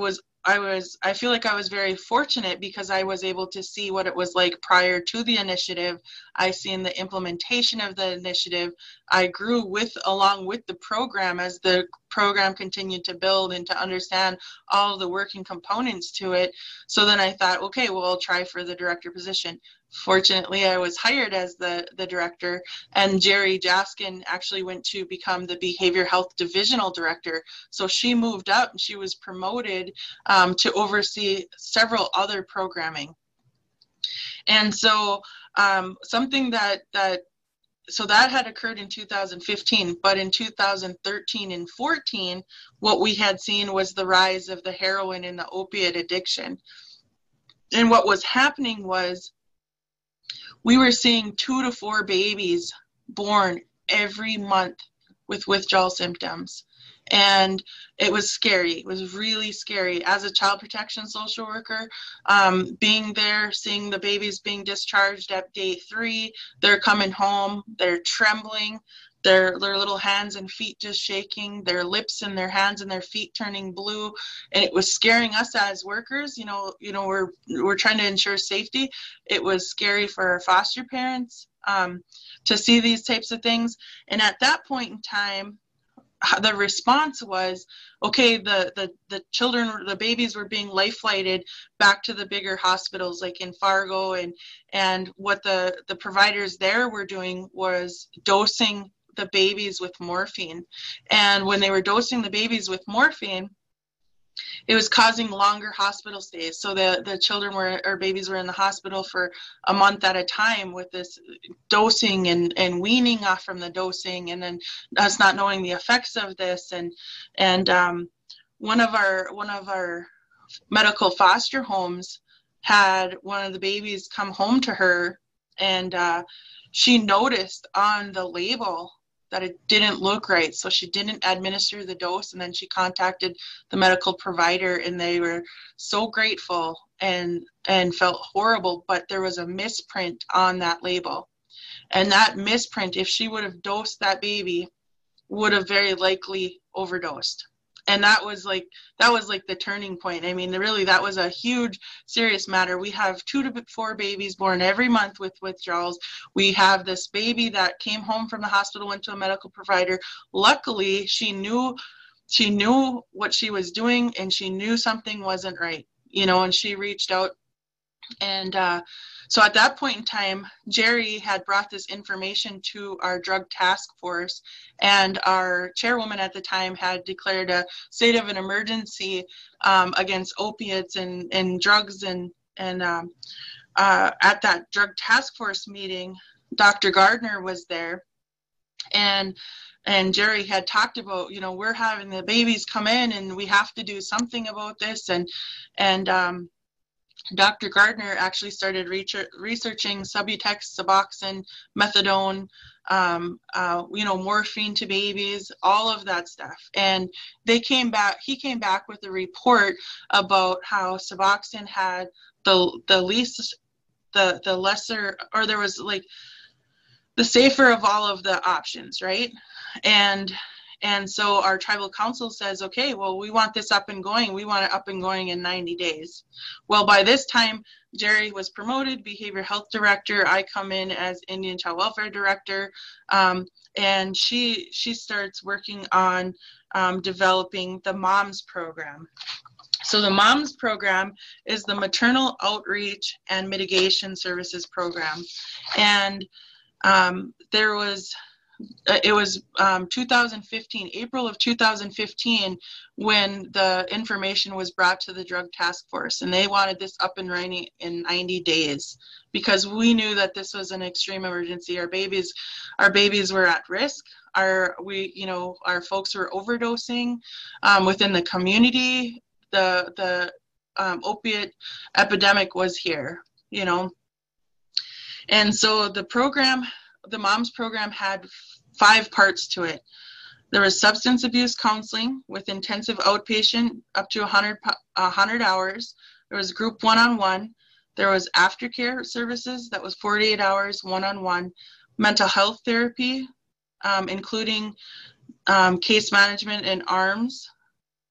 feel like I was very fortunate because I was able to see what it was like prior to the initiative. I seen the implementation of the initiative. I grew along with the program as the program continued to build and to understand all of the working components to it. So then I thought, okay, well, I'll try for the director position. Fortunately, I was hired as the director, and Jerry Jaskin actually went to become the behavior health divisional director. So she moved up and she was promoted to oversee several other programming. And so something that had occurred in 2015, but in 2013 and 14, what we had seen was the rise of the heroin and the opiate addiction. And what was happening was we were seeing 2 to 4 babies born every month with withdrawal symptoms. And it was scary. It was really scary. As a child protection social worker, being there, seeing the babies being discharged at day 3, they're coming home, they're trembling, their little hands and feet just shaking, their lips and their hands and their feet turning blue. And it was scaring us as workers. You know, we're trying to ensure safety. It was scary for our foster parents to see these types of things. And at that point in time, the response was, okay, the children, the babies were being life flighted back to the bigger hospitals like in Fargo, and what the providers there were doing was dosing the babies with morphine. And when they were dosing the babies with morphine, it was causing longer hospital stays. So the children or babies were in the hospital for a month at a time with this dosing and weaning off from the dosing, and then us not knowing the effects of this. And one of our medical foster homes had one of the babies come home to her, and she noticed on the label that it didn't look right. So she didn't administer the dose, and then she contacted the medical provider, and they were so grateful and felt horrible, but there was a misprint on that label. And that misprint, if she would have dosed that baby, would have very likely overdosed. And that was like the turning point. I mean, really, that was a huge, serious matter. We have 2 to 4 babies born every month with withdrawals. We have this baby that came home from the hospital, went to a medical provider. Luckily, she knew what she was doing, and she knew something wasn't right, you know, and she reached out And so at that point in time, Jerry had brought this information to our drug task force, and our chairwoman at the time had declared a state of an emergency against opiates and drugs. And at that drug task force meeting, Dr. Gardner was there, and Jerry had talked about, you know, we're having the babies come in and we have to do something about this. And Dr. Gardner actually started researching Subutex, Suboxone, methadone, you know, morphine to babies, all of that stuff. And he came back with a report about how Suboxone had the lesser, or there was like the safer of all of the options, right? And so our tribal council says, okay, well, we want this up and going. We want it up and going in 90 days. Well, by this time, Jerry was promoted behavior health director. I come in as Indian Child Welfare Director. And she starts working on developing the MOMS program. So the MOMS program is the Maternal Outreach and Mitigation Services Program. And it was 2015, April of 2015, when the information was brought to the drug task force, and they wanted this up and running in 90 days because we knew that this was an extreme emergency. Our babies were at risk. Our folks were overdosing within the community. The opiate epidemic was here, you know. And so the MOMS program had 5 parts to it. There was substance abuse counseling with intensive outpatient up to 100 hours. There was group one-on-one. There was aftercare services that was 48 hours one-on-one. Mental health therapy, including case management and ARMS.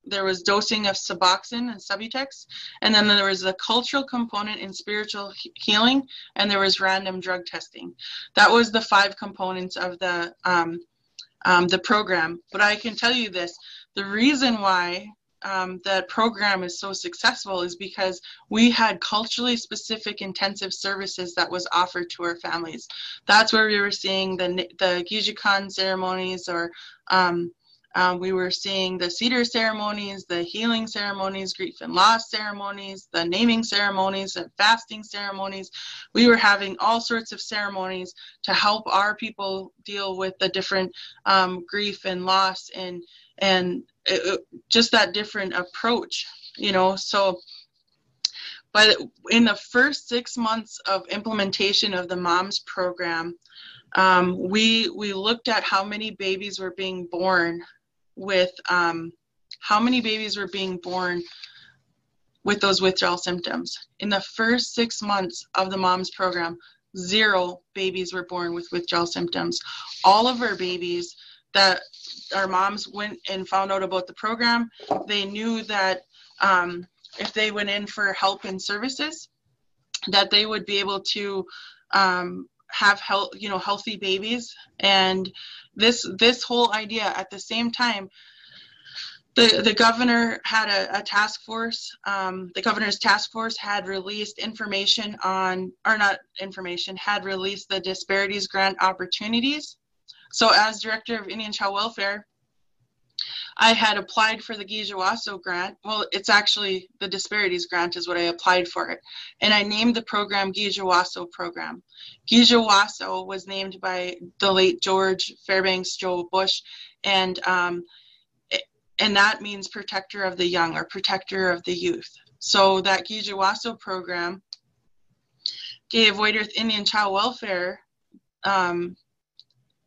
There was dosing of Suboxone and Subutex, and then there was a cultural component in spiritual healing, and there was random drug testing. That was the 5 components of the program. But I can tell you this: the reason why that program is so successful is because we had culturally specific intensive services that was offered to our families. That's where we were seeing the Gijikan ceremonies, or we were seeing the cedar ceremonies, the healing ceremonies, grief and loss ceremonies, the naming ceremonies, and fasting ceremonies. We were having all sorts of ceremonies to help our people deal with the different grief and loss, and just that different approach, you know. So in the first 6 months of implementation of the MOMS program, we looked at how many babies were being born with those withdrawal symptoms. In the first 6 months of the MOMS program, 0 babies were born with withdrawal symptoms. All of our babies that our moms went and found out about the program, they knew that if they went in for help and services, that they would be able to have healthy babies. And this whole idea, at the same time, the governor had a task force. The governor's task force had released information on, or not information, had released the disparities grant opportunities. So as director of Indian Child Welfare, I had applied for the Gijiwaso grant. Well, it's actually the disparities grant is what I applied for it. And I named the program Gijiwaso program. Gijiwaso was named by the late George Fairbanks Joe Bush, and that means protector of the young, or protector of the youth. So that Gijiwaso program gave White Earth Indian Child Welfare,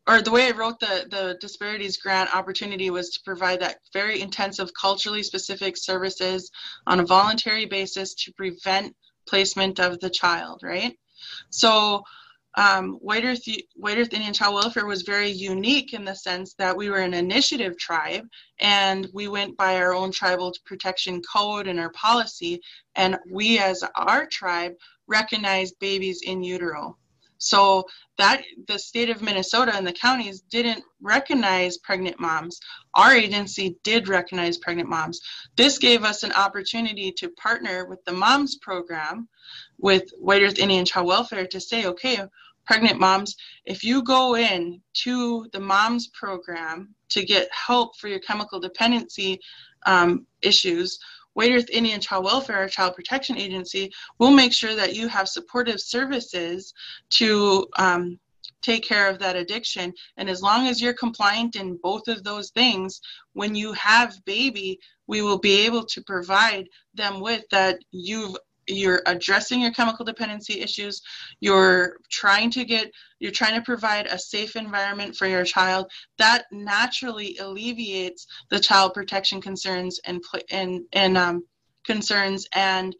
or the way I wrote the disparities grant opportunity was to provide that very intensive culturally specific services on a voluntary basis to prevent placement of the child, right? So White Earth Indian Child Welfare was very unique in the sense that we were an initiative tribe, and we went by our own tribal protection code and our policy, and we as our tribe recognized babies in utero. So that the state of Minnesota and the counties didn't recognize pregnant moms. Our agency did recognize pregnant moms. This gave us an opportunity to partner with the MOMS program White Earth Indian Child Welfare to say, okay, pregnant moms, if you go in to the moms program to get help for your chemical dependency issues, White Earth Indian Child Welfare, our child protection agency, will make sure that you have supportive services to take care of that addiction. And as long as you're compliant in both of those things, when you have baby, we will be able to provide them with that. You're addressing your chemical dependency issues. You're trying to provide a safe environment for your child. That naturally alleviates the child protection concerns and concerns, and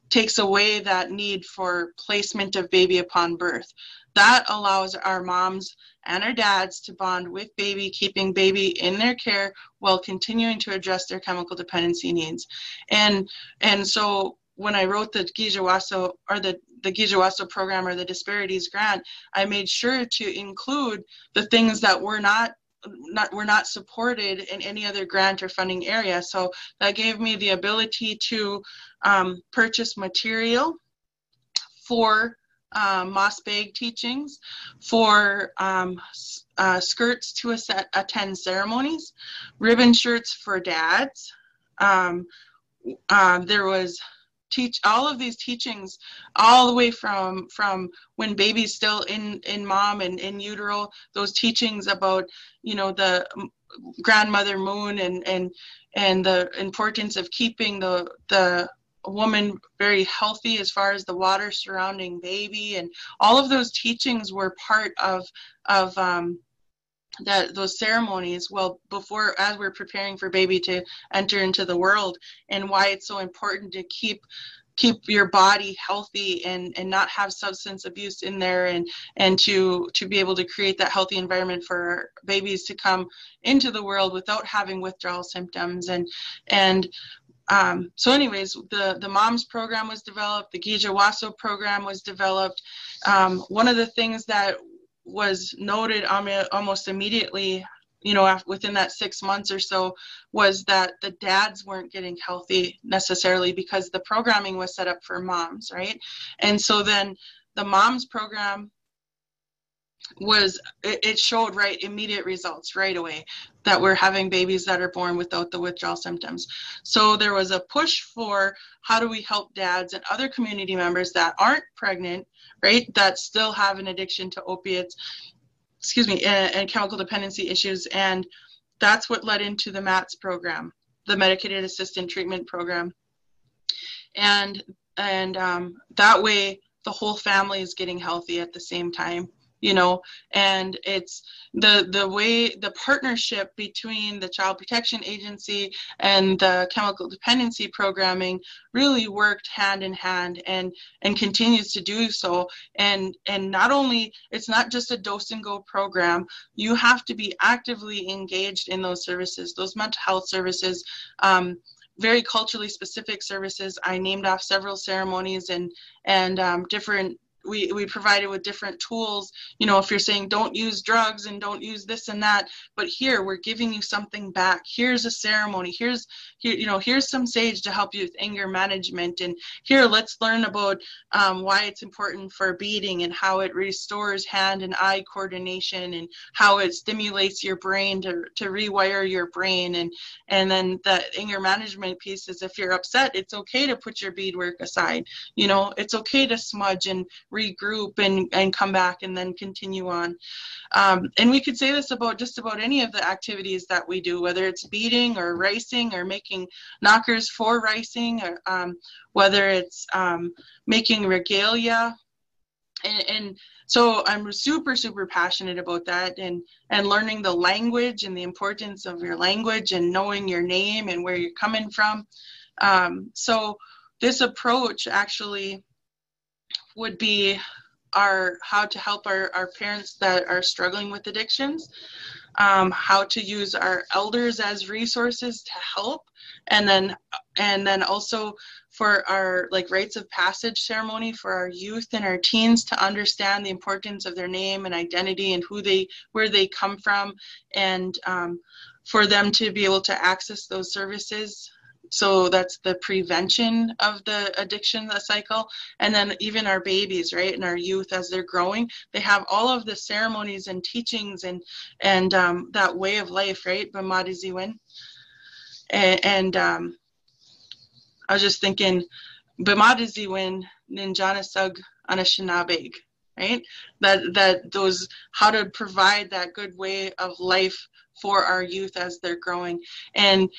takes away that need for placement of baby upon birth. That allows our moms and our dads to bond with baby, keeping baby in their care while continuing to address their chemical dependency needs. And so when I wrote the Gijawaso, or the Gijawaso program, or the disparities grant, I made sure to include the things that were not supported in any other grant or funding area. So that gave me the ability to purchase material for moss bag teachings, for skirts to attend ceremonies, ribbon shirts for dads. There was all of these teachings, all the way from when baby's still in mom and in utero, those teachings about, the grandmother moon and the importance of keeping the woman very healthy as far as the water surrounding baby, and all of those teachings were part of those ceremonies, as we're preparing for baby to enter into the world, and why it's so important to keep your body healthy and not have substance abuse in there, and to be able to create that healthy environment for babies to come into the world without having withdrawal symptoms. So anyways, the MOMS program was developed, the Gijawaso program was developed. One of the things that was noted almost immediately, within that 6 months or so, was that the dads weren't getting healthy necessarily, because the programming was set up for moms, right? And so then the MOMS program it showed immediate results right away, that we're having babies that are born without the withdrawal symptoms. So there was a push for, how do we help dads and other community members that aren't pregnant, right, that still have an addiction to opiates, and chemical dependency issues. And that's what led into the MATS program, the Medicated Assisted Treatment Program. And that way the whole family is getting healthy at the same time. And it's the partnership between the Child Protection Agency and the chemical dependency programming really worked hand in hand, and continues to do so. And not only, it's not just a dose and go program, you have to be actively engaged in those services, those mental health services, very culturally specific services. I named off several ceremonies and different. We provided with different tools, if you're saying don't use drugs and don't use this and that, but here we're giving you something back. Here's a ceremony. Here's some sage to help you with anger management. And here, let's learn about why it's important for beading, and how it restores hand and eye coordination, and how it stimulates your brain to rewire your brain. And then the anger management piece is, if you're upset, it's okay to put your beadwork aside. It's okay to smudge and regroup and come back and then continue on. And we could say this about just about any of the activities that we do, whether it's beading or ricing or making knockers for ricing, or whether it's making regalia. And so I'm super, super passionate about that, and learning the language and the importance of your language, and knowing your name and where you're coming from. So this approach actually would be how to help our parents that are struggling with addictions, how to use our elders as resources to help, and then also for our rites of passage ceremony for our youth and our teens to understand the importance of their name and identity, and where they come from, and for them to be able to access those services so that's the prevention of the addiction, the cycle. And then even our babies, right, and our youth as they're growing, they have all of the ceremonies and teachings and that way of life, right, Bimadiziwin. And I was just thinking, Bimadiziwin, Ninijanisag, Anishinabeg, right? That those, how to provide that good way of life for our youth as they're growing. And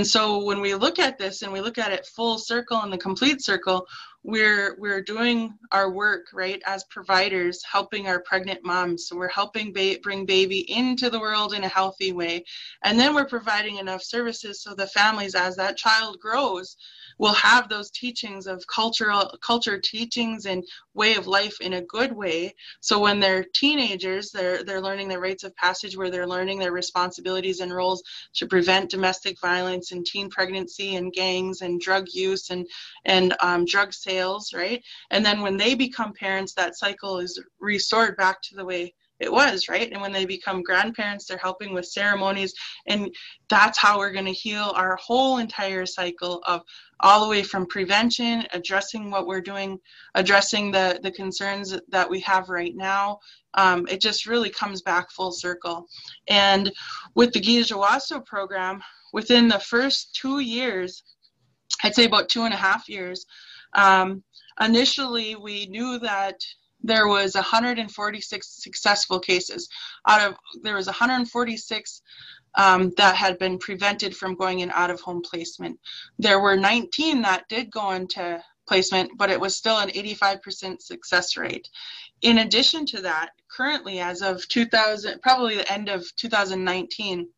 so when we look at this and we look at it full circle and the complete circle, we're doing our work, right, as providers, helping our pregnant moms. So we're helping bring baby into the world in a healthy way. And then we're providing enough services so the families, as that child grows, will have those teachings of culture teachings and way of life in a good way. So when they're teenagers, they're learning their rites of passage, where they're learning their responsibilities and roles to prevent domestic violence and teen pregnancy and gangs and drug use and drug sales, right? And then when they become parents, that cycle is restored back to the way it was, right? And when they become grandparents, they're helping with ceremonies, and that's how we're going to heal our whole entire cycle of all the way from prevention, addressing what we're doing, addressing the concerns that we have right now. It just really comes back full circle. And with the Gijawaso program, within the first 2 years, I'd say about 2.5 years, initially we knew that there was 146 successful cases. There was 146 that had been prevented from going in out-of-home placement. There were 19 that did go into placement, but it was still an 85% success rate. In addition to that, currently, as of 2000, probably the end of 2019,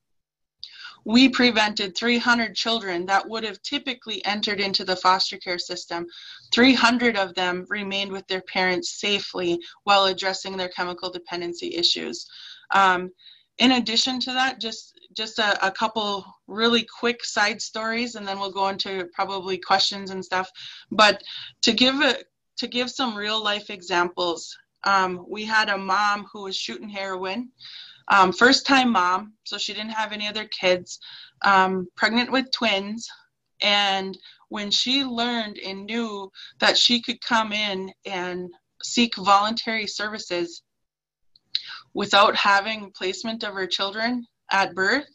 we prevented 300 children that would have typically entered into the foster care system. 300 of them remained with their parents safely while addressing their chemical dependency issues. In addition to that, just a couple really quick side stories, and then we'll go into probably questions and stuff. But to give some real life examples, we had a mom who was shooting heroin. First time mom, so she didn't have any other kids, pregnant with twins. And when she learned and knew that she could come in and seek voluntary services without having placement of her children at birth,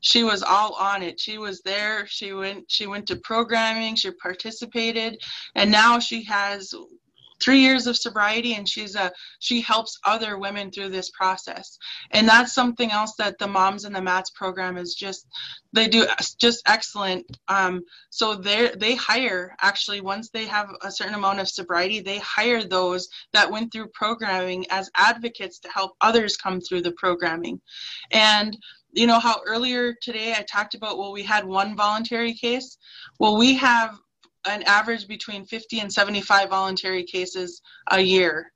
she was all on it. She was there. She went to programming, she participated, and now she has 3 years of sobriety, and she helps other women through this process. And that's something else that the Moms in the Mats program is they do just excellent. So they hire, actually, once they have a certain amount of sobriety, they hire those that went through programming as advocates to help others come through the programming. And you know how earlier today I talked about, well, we had one voluntary case? Well, we have an average between 50 and 75 voluntary cases a year.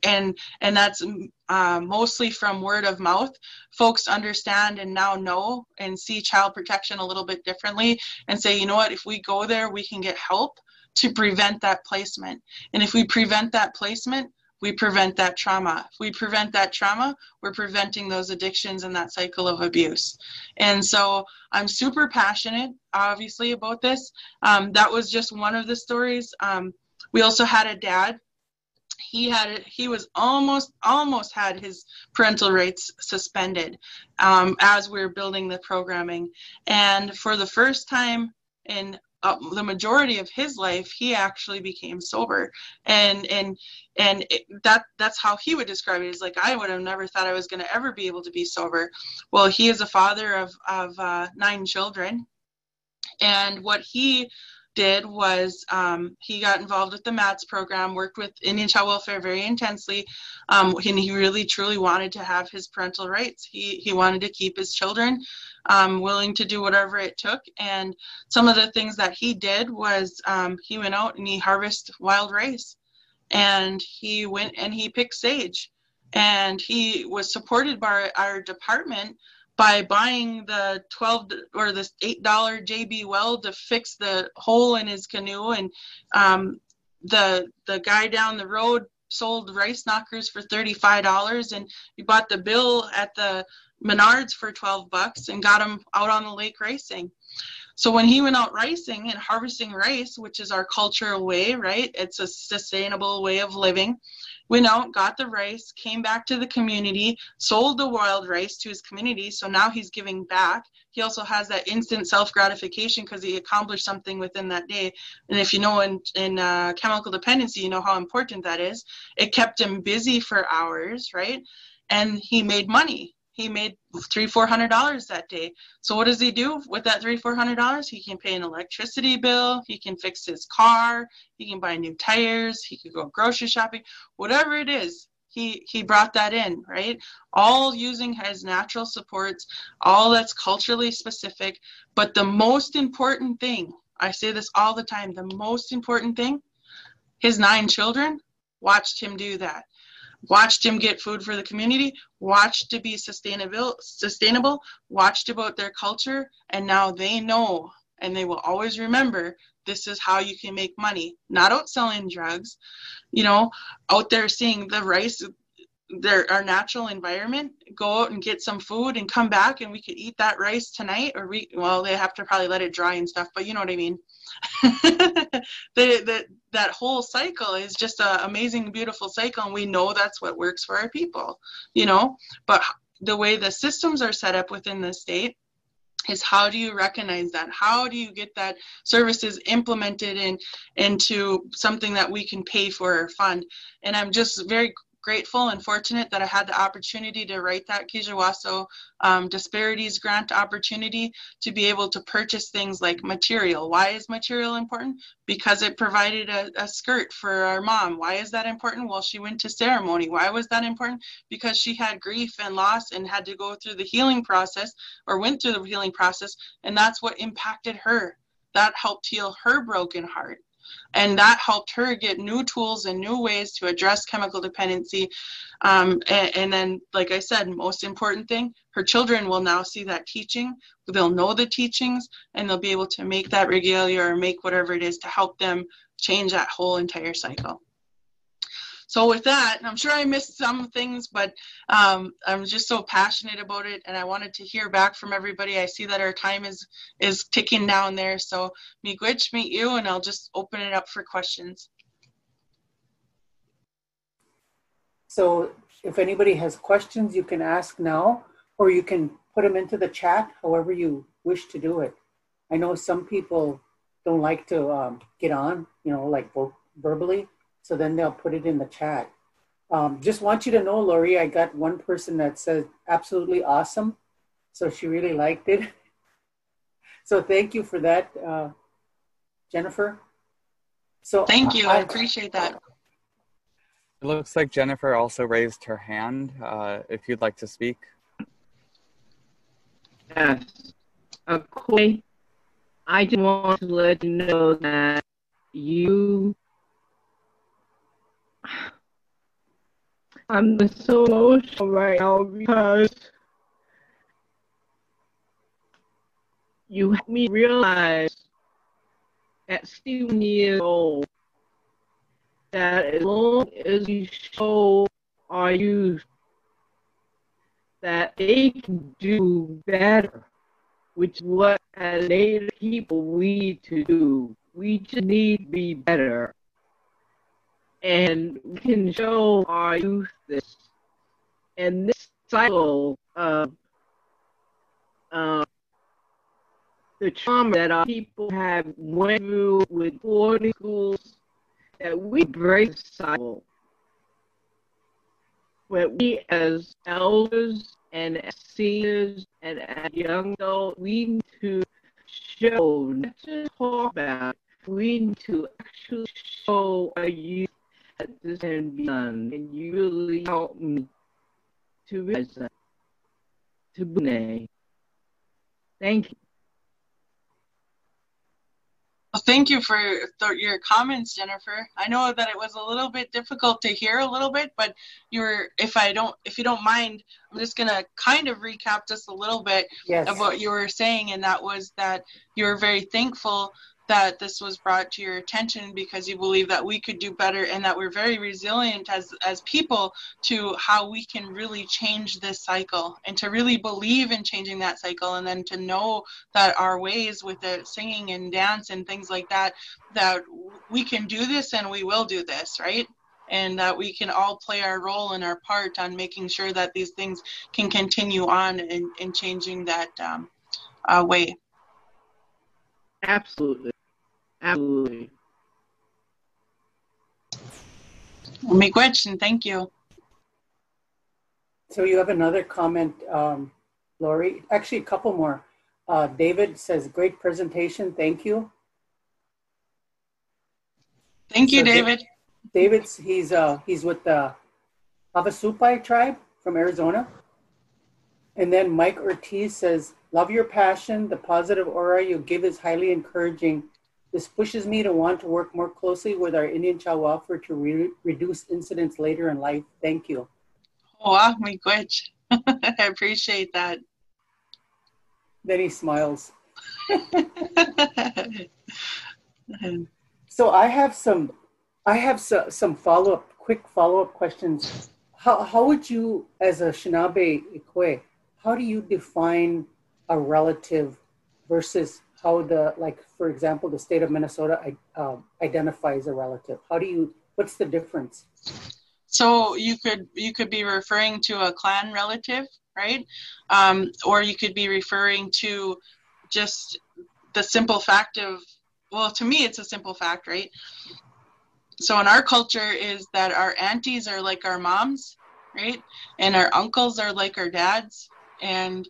And that's mostly from word of mouth. Folks understand and now know and see child protection a little bit differently and say, you know what, if we go there, we can get help to prevent that placement. And if we prevent that placement, we prevent that trauma. If we prevent that trauma, we're preventing those addictions and that cycle of abuse. And so I'm super passionate, obviously, about this. That was just one of the stories. We also had a dad. He was almost had his parental rights suspended as we were building the programming. And for the first time in the majority of his life, he actually became sober. And that's how he would describe it. Is like, I would have never thought I was going to ever be able to be sober. Well, he is a father of 9 children. And what he did was he got involved with the MATS program, worked with Indian child welfare very intensely, and he really truly wanted to have his parental rights. He wanted to keep his children, willing to do whatever it took. And some of the things that he did was he went out and he harvested wild rice, and he went and he picked sage, and he was supported by our department by buying the $12 or the $8 JB weld to fix the hole in his canoe. And the guy down the road sold rice knockers for $35, and he bought the bill at the Menards for $12 and got him out on the lake racing. So when he went out ricing and harvesting rice, which is our cultural way, right? It's a sustainable way of living. Went out, got the rice, came back to the community, sold the wild rice to his community. So now he's giving back. He also has that instant self-gratification because he accomplished something within that day. And if you know in chemical dependency, you know how important that is. It kept him busy for hours, right? And he made money. He made $300-400 that day. So what does he do with that $300-400? He can pay an electricity bill. He can fix his car. He can buy new tires. He could go grocery shopping. Whatever it is, he brought that in, right? All using his natural supports, all that's culturally specific. But the most important thing, I say this all the time, the most important thing, his 9 children watched him do that. Watched him get food for the community, watched to be sustainable, watched about their culture, and now they know, and they will always remember, this is how you can make money. Not out selling drugs, out there seeing the rice, our natural environment, go out and get some food and come back and we could eat that rice tonight, or they have to probably let it dry and stuff, but you know what I mean. That whole cycle is just an amazing, beautiful cycle, and we know that's what works for our people, but the way the systems are set up within the state is, how do you recognize that? How do you get that services implemented into something that we can pay for or fund? And I'm just very grateful and fortunate that I had the opportunity to write that Kijawaso disparities grant opportunity to be able to purchase things like material. Why is material important? Because it provided a skirt for our mom. Why is that important? Well, she went to ceremony. Why was that important? Because she had grief and loss and had to go through the healing process, or went through the healing process, and that's what impacted her. That helped heal her broken heart. And that helped her get new tools and new ways to address chemical dependency. And then, like I said, most important thing, her children will now see that teaching. They'll know the teachings, and they'll be able to make that regalia or make whatever it is to help them change that whole entire cycle. So with that, I'm sure I missed some things, but I'm just so passionate about it, and I wanted to hear back from everybody. I see that our time is ticking down there. So miigwech, meet you, and I'll just open it up for questions. So if anybody has questions, you can ask now, or you can put them into the chat, however you wish to do it. I know some people don't like to get on, like verbally. So then they'll put it in the chat. Just want you to know, Lori, I got one person that said absolutely awesome. So she really liked it. So thank you for that, Jennifer. So thank you, I appreciate that. It looks like Jennifer also raised her hand, if you'd like to speak. Yes. Okay. I just want to let you know that I'm so emotional right now because you helped me realize at 7 years old that as long as you show our youth that they can do better, which is what as Native people we need to do. We just need to be better. And we can show our youth this. And this cycle of the trauma that our people have went through with boarding schools, that we break the cycle. But we as elders and as seniors and as young adults, we need to show, not just talk about it, we need to actually show our youth that this can be done. And you really helped me to realize that. To Bune. Thank you. Well, thank you for your comments, Jennifer. I know that it was a little bit difficult to hear a little bit, but if you don't mind, I'm just gonna kind of recap just a little bit of what you were saying, and that was that you were very thankful that this was brought to your attention because you believe that we could do better, and that we're very resilient as people to how we can really change this cycle, and to really believe in changing that cycle, and then to know that our ways with the singing and dance and things like that, that we can do this and we will do this, right? And that we can all play our role and our part on making sure that these things can continue on in changing that way. Absolutely. Absolutely. Miigwech, and thank you. So you have another comment, Lori? Actually, a couple more. David says, great presentation. Thank you. Thank you, David. David's, he's with the Havasupai tribe from Arizona. And then Mike Ortiz says, love your passion. The positive aura you give is highly encouraging. This pushes me to want to work more closely with our Indian Chawafur to reduce incidents later in life. Thank you. Wow, miigwech. I appreciate that. Then he smiles. So I have some quick follow-up questions. How would you, as a Anishinaabe Ikwe, how do you define a relative versus how for example, the state of Minnesota identifies a relative? What's the difference? So you could be referring to a clan relative, right? Or you could be referring to just the simple fact of, well, to me, it's a simple fact, right? So in our culture is that our aunties are like our moms, right? And our uncles are like our dads. And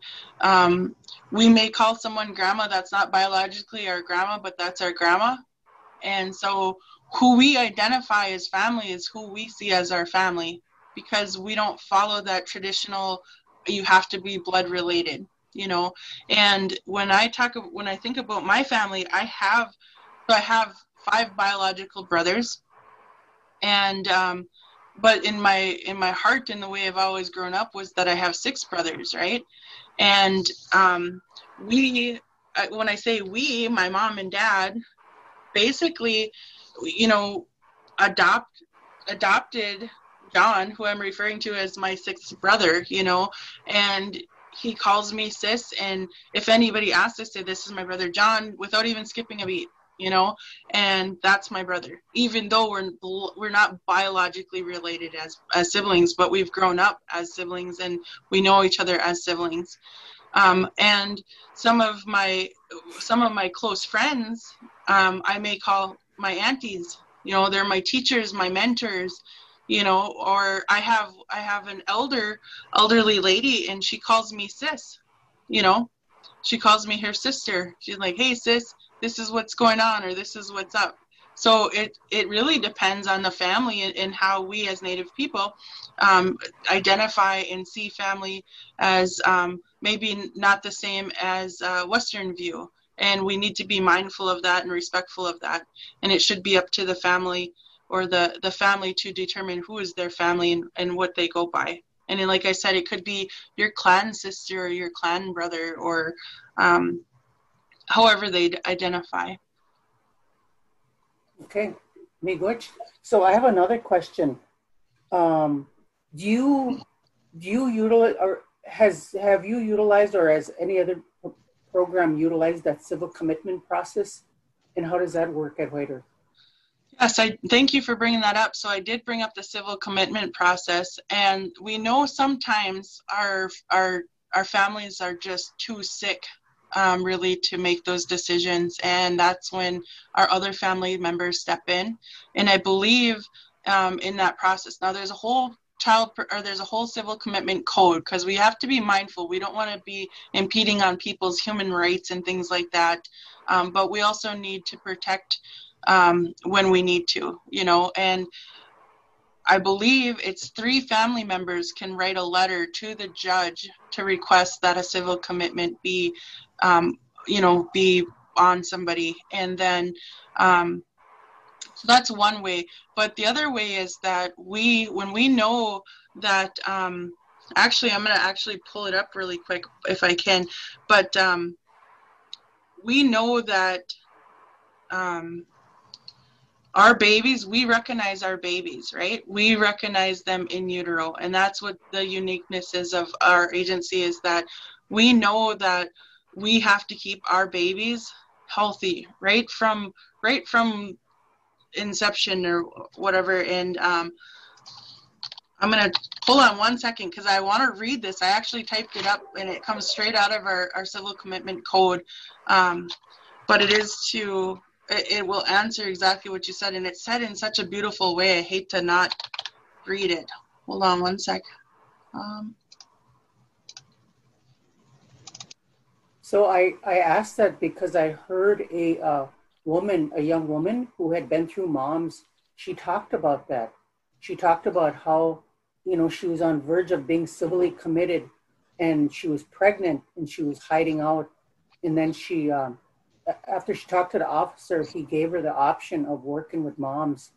we may call someone grandma that's not biologically our grandma, but that's our grandma. And so who we identify as family is who we see as our family, because we don't follow that traditional, you have to be blood related, you know. And when I think about my family, I have 5 biological brothers. And but in my heart, in the way I've always grown up, was that I have 6 brothers, right? And when I say we, my mom and dad, basically, you know, adopted John, who I'm referring to as my 6th brother, you know, and he calls me sis. And if anybody asks to say, this is my brother John, without even skipping a beat, you know, and that's my brother, even though we're not biologically related as siblings, but we've grown up as siblings and we know each other as siblings. And some of my close friends, I may call my aunties, you know, they're my teachers, my mentors, you know, or I have an elderly lady, and she calls me sis, you know, she calls me her sister. She's like, hey sis, this is what's going on, or this is what's up. So it really depends on the family and how we as Native people identify and see family as maybe not the same as Western view. And we need to be mindful of that and respectful of that. And it should be up to the family or the family to determine who is their family and what they go by. And then, like I said, it could be your clan sister or your clan brother, or however they identify. Okay, miigwech. So I have another question. Do you utilize, or have you utilized, or has any other program utilized that civil commitment process? And how does that work at White Earth? Yes, I thank you for bringing that up. So I did bring up the civil commitment process, and we know sometimes our families are just too sick really to make those decisions, and that's when our other family members step in. And I believe in that process. Now there's a whole there's a whole civil commitment code, because we have to be mindful. We don't want to be impeding on people's human rights and things like that, but we also need to protect when we need to, you know. And I believe it's 3 family members can write a letter to the judge to request that a civil commitment be, you know, be on somebody. And then, so that's one way. But the other way is that when we know that, actually, I'm going to actually pull it up really quick if I can. But we know that our babies, we recognize our babies, right? We recognize them in utero. And that's what the uniqueness is of our agency, is that we know that we have to keep our babies healthy right from inception or whatever. And I'm going to hold on one second because I want to read this. I actually typed it up and it comes straight out of our civil commitment code. But it will answer exactly what you said. And it's said in such a beautiful way. I hate to not read it. Hold on one sec. So I asked that because I heard a young woman who had been through moms, she talked about that. She talked about how, she was on verge of being civilly committed and she was pregnant and she was hiding out. And then she, after she talked to the officer, he gave her the option of working with moms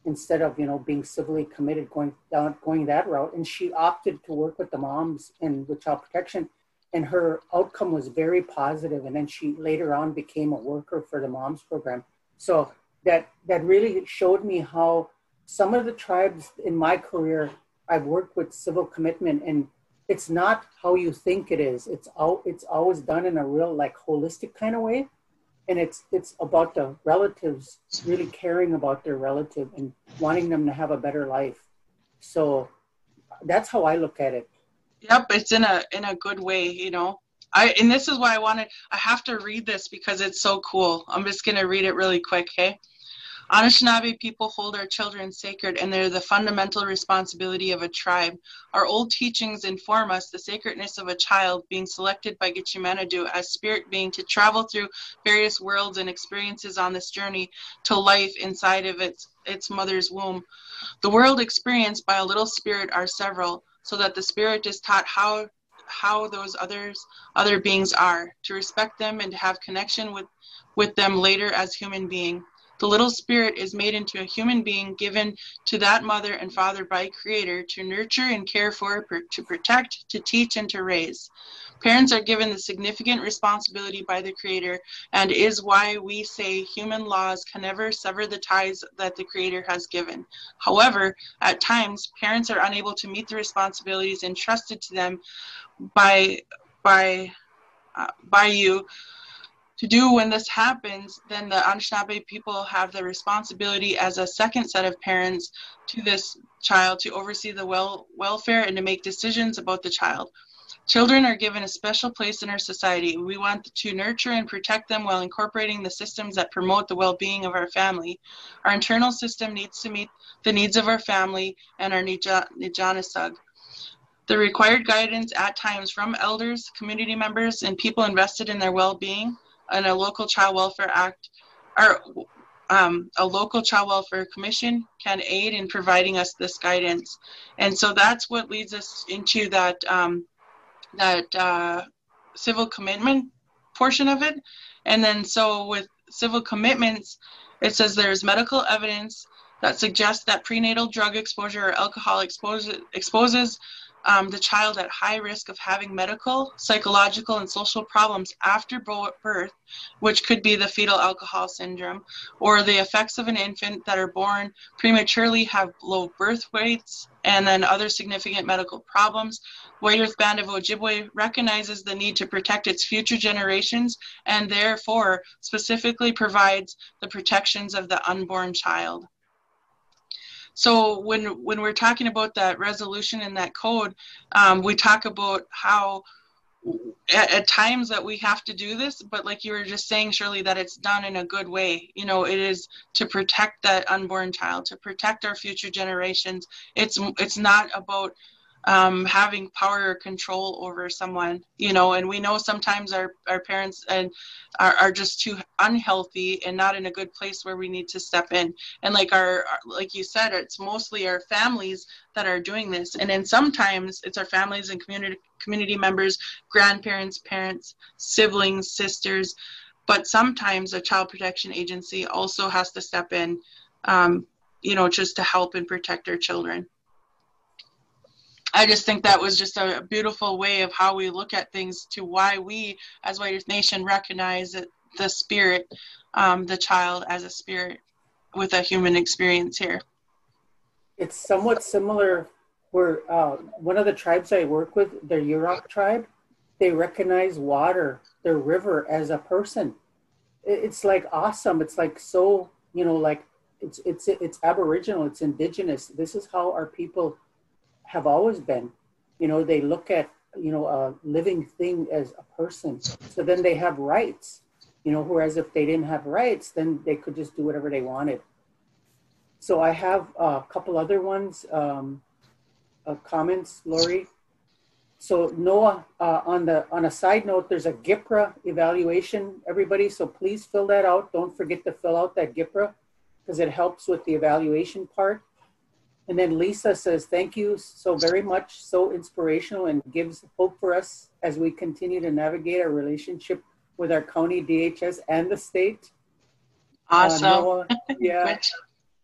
instead of, being civilly committed, going that route. And she opted to work with the moms and with child protection. And her outcome was very positive. And then she later on became a worker for the moms program. So that really showed me how some of the tribes in my career, I've worked with civil commitment, and it's not how you think it is. It's always done in a real holistic kind of way. And it's about the relatives really caring about their relative and wanting them to have a better life. So that's how I look at it. Yep, it's in a good way, and this is why I have to read this because it's so cool. I'm just going to read it really quick, okay? Anishinabeg people hold our children sacred, and they're the fundamental responsibility of a tribe. Our old teachings inform us the sacredness of a child being selected by Gichimanadu as spirit being to travel through various worlds and experiences on this journey to life inside of its mother's womb. The world experienced by a little spirit are several, so that the spirit is taught how those other beings are, to respect them and to have connection with them later as human being. The little spirit is made into a human being given to that mother and father by Creator to nurture and care for, to protect, to teach, and to raise. Parents are given the significant responsibility by the Creator, and is why we say human laws can never sever the ties that the Creator has given. However, at times, parents are unable to meet the responsibilities entrusted to them by you to do. When this happens, then the Anishinabeg people have the responsibility as a second set of parents to this child to oversee the welfare and to make decisions about the child. Children are given a special place in our society. We want to nurture and protect them while incorporating the systems that promote the well-being of our family. Our internal system needs to meet the needs of our family and our Ninijanisag. The required guidance at times from elders, community members, and people invested in their well-being, and a local child welfare act, or a local child welfare commission can aid in providing us this guidance. And so that's what leads us into that civil commitment portion of it. And then so with civil commitments, it says there's medical evidence that suggests that prenatal drug exposure or alcohol exposes the child at high risk of having medical, psychological, and social problems after birth, which could be the fetal alcohol syndrome, or the effects of an infant that are born prematurely, have low birth weights, and then other significant medical problems. White Earth Band of Ojibwe recognizes the need to protect its future generations and therefore specifically provides the protections of the unborn child. So when we're talking about that resolution in that code, we talk about how at times that we have to do this, but like you were just saying, Shirley, that it's done in a good way. It is to protect that unborn child, to protect our future generations. It's not about having power or control over someone, and we know sometimes our parents are just too unhealthy and not in a good place where we need to step in. And like you said, it's mostly our families that are doing this. And then sometimes it's our families and community members, grandparents, parents, siblings, sisters. But sometimes a child protection agency also has to step in, just to help and protect our children. I just think that was just a beautiful way of how we look at things, to why we as White Earth Nation recognize the spirit, the child as a spirit with a human experience here. It's somewhat similar where one of the tribes I work with, the Yurok tribe, they recognize water, their river, as a person. It's like awesome. It's like so, you know, like it's Aboriginal, it's indigenous. This is how our people have always been. You know, they look at, you know, a living thing as a person. So then they have rights, you know, whereas if they didn't have rights, then they could just do whatever they wanted. So I have a couple other ones, comments, Lori. So Noah, on a side note, there's a GIPRA evaluation, everybody. So please fill that out. Don't forget to fill out that GIPRA because it helps with the evaluation part. And then Lisa says, thank you so very much. So inspirational and gives hope for us as we continue to navigate our relationship with our county DHS and the state. Awesome. Noah, yeah.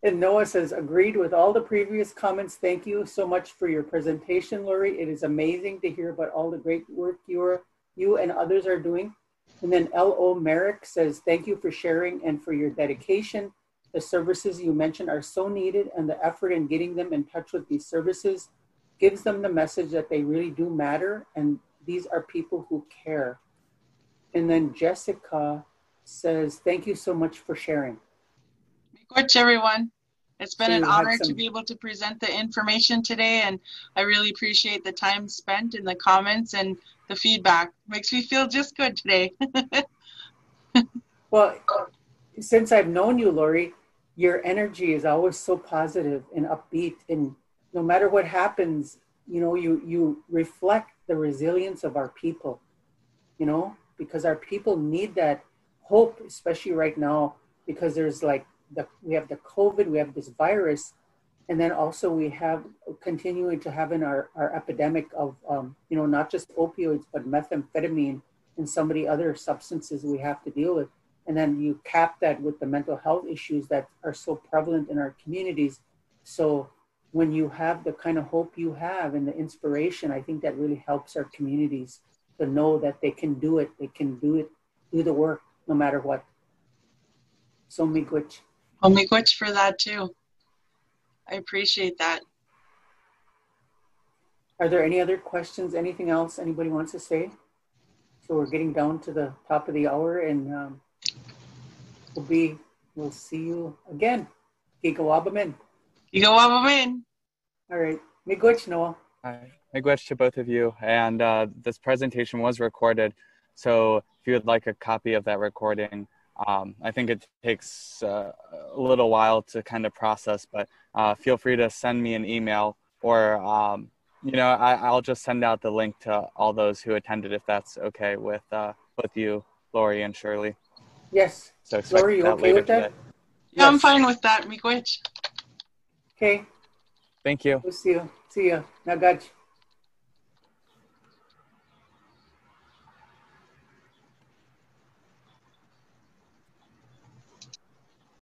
And Noah says, agreed with all the previous comments. Thank you so much for your presentation, Lori. It is amazing to hear about all the great work you and others are doing. And then L.O. Merrick says, thank you for sharing and for your dedication. The services you mentioned are so needed, and the effort in getting them in touch with these services gives them the message that they really do matter, and these are people who care. And then Jessica says, thank you so much for sharing. Good, everyone. It's been an honor to be able to present the information today, and I really appreciate the time spent in the comments and the feedback. Makes me feel just good today. Well, since I've known you, Lori, your energy is always so positive and upbeat, and no matter what happens, you know, you reflect the resilience of our people, you know, because our people need that hope, especially right now, because there's like, we have the COVID, we have this virus, and then also we have continuing to have in our epidemic of, you know, not just opioids, but methamphetamine and so many other substances we have to deal with. And then you cap that with the mental health issues that are so prevalent in our communities. So when you have the kind of hope you have and the inspiration, I think that really helps our communities to know that they can do it. They can do it, do the work, no matter what. So miigwech. Well, miigwech for that too. I appreciate that. Are there any other questions? Anything else anybody wants to say? So we're getting down to the top of the hour, and we'll see you again. Gigawabamin. Gigawabamin. All right. Miigwech, Noah. Hi. Miigwech to both of you. And this presentation was recorded. So if you would like a copy of that recording, I think it takes a little while to kind of process, but feel free to send me an email, or, you know, I'll just send out the link to all those who attended, if that's okay with you, Lori and Shirley. Yes. So Lori, you okay with that? Yeah, yes. I'm fine with that, miigwech. Okay. Thank you. We'll see you. See ya. Nagaj.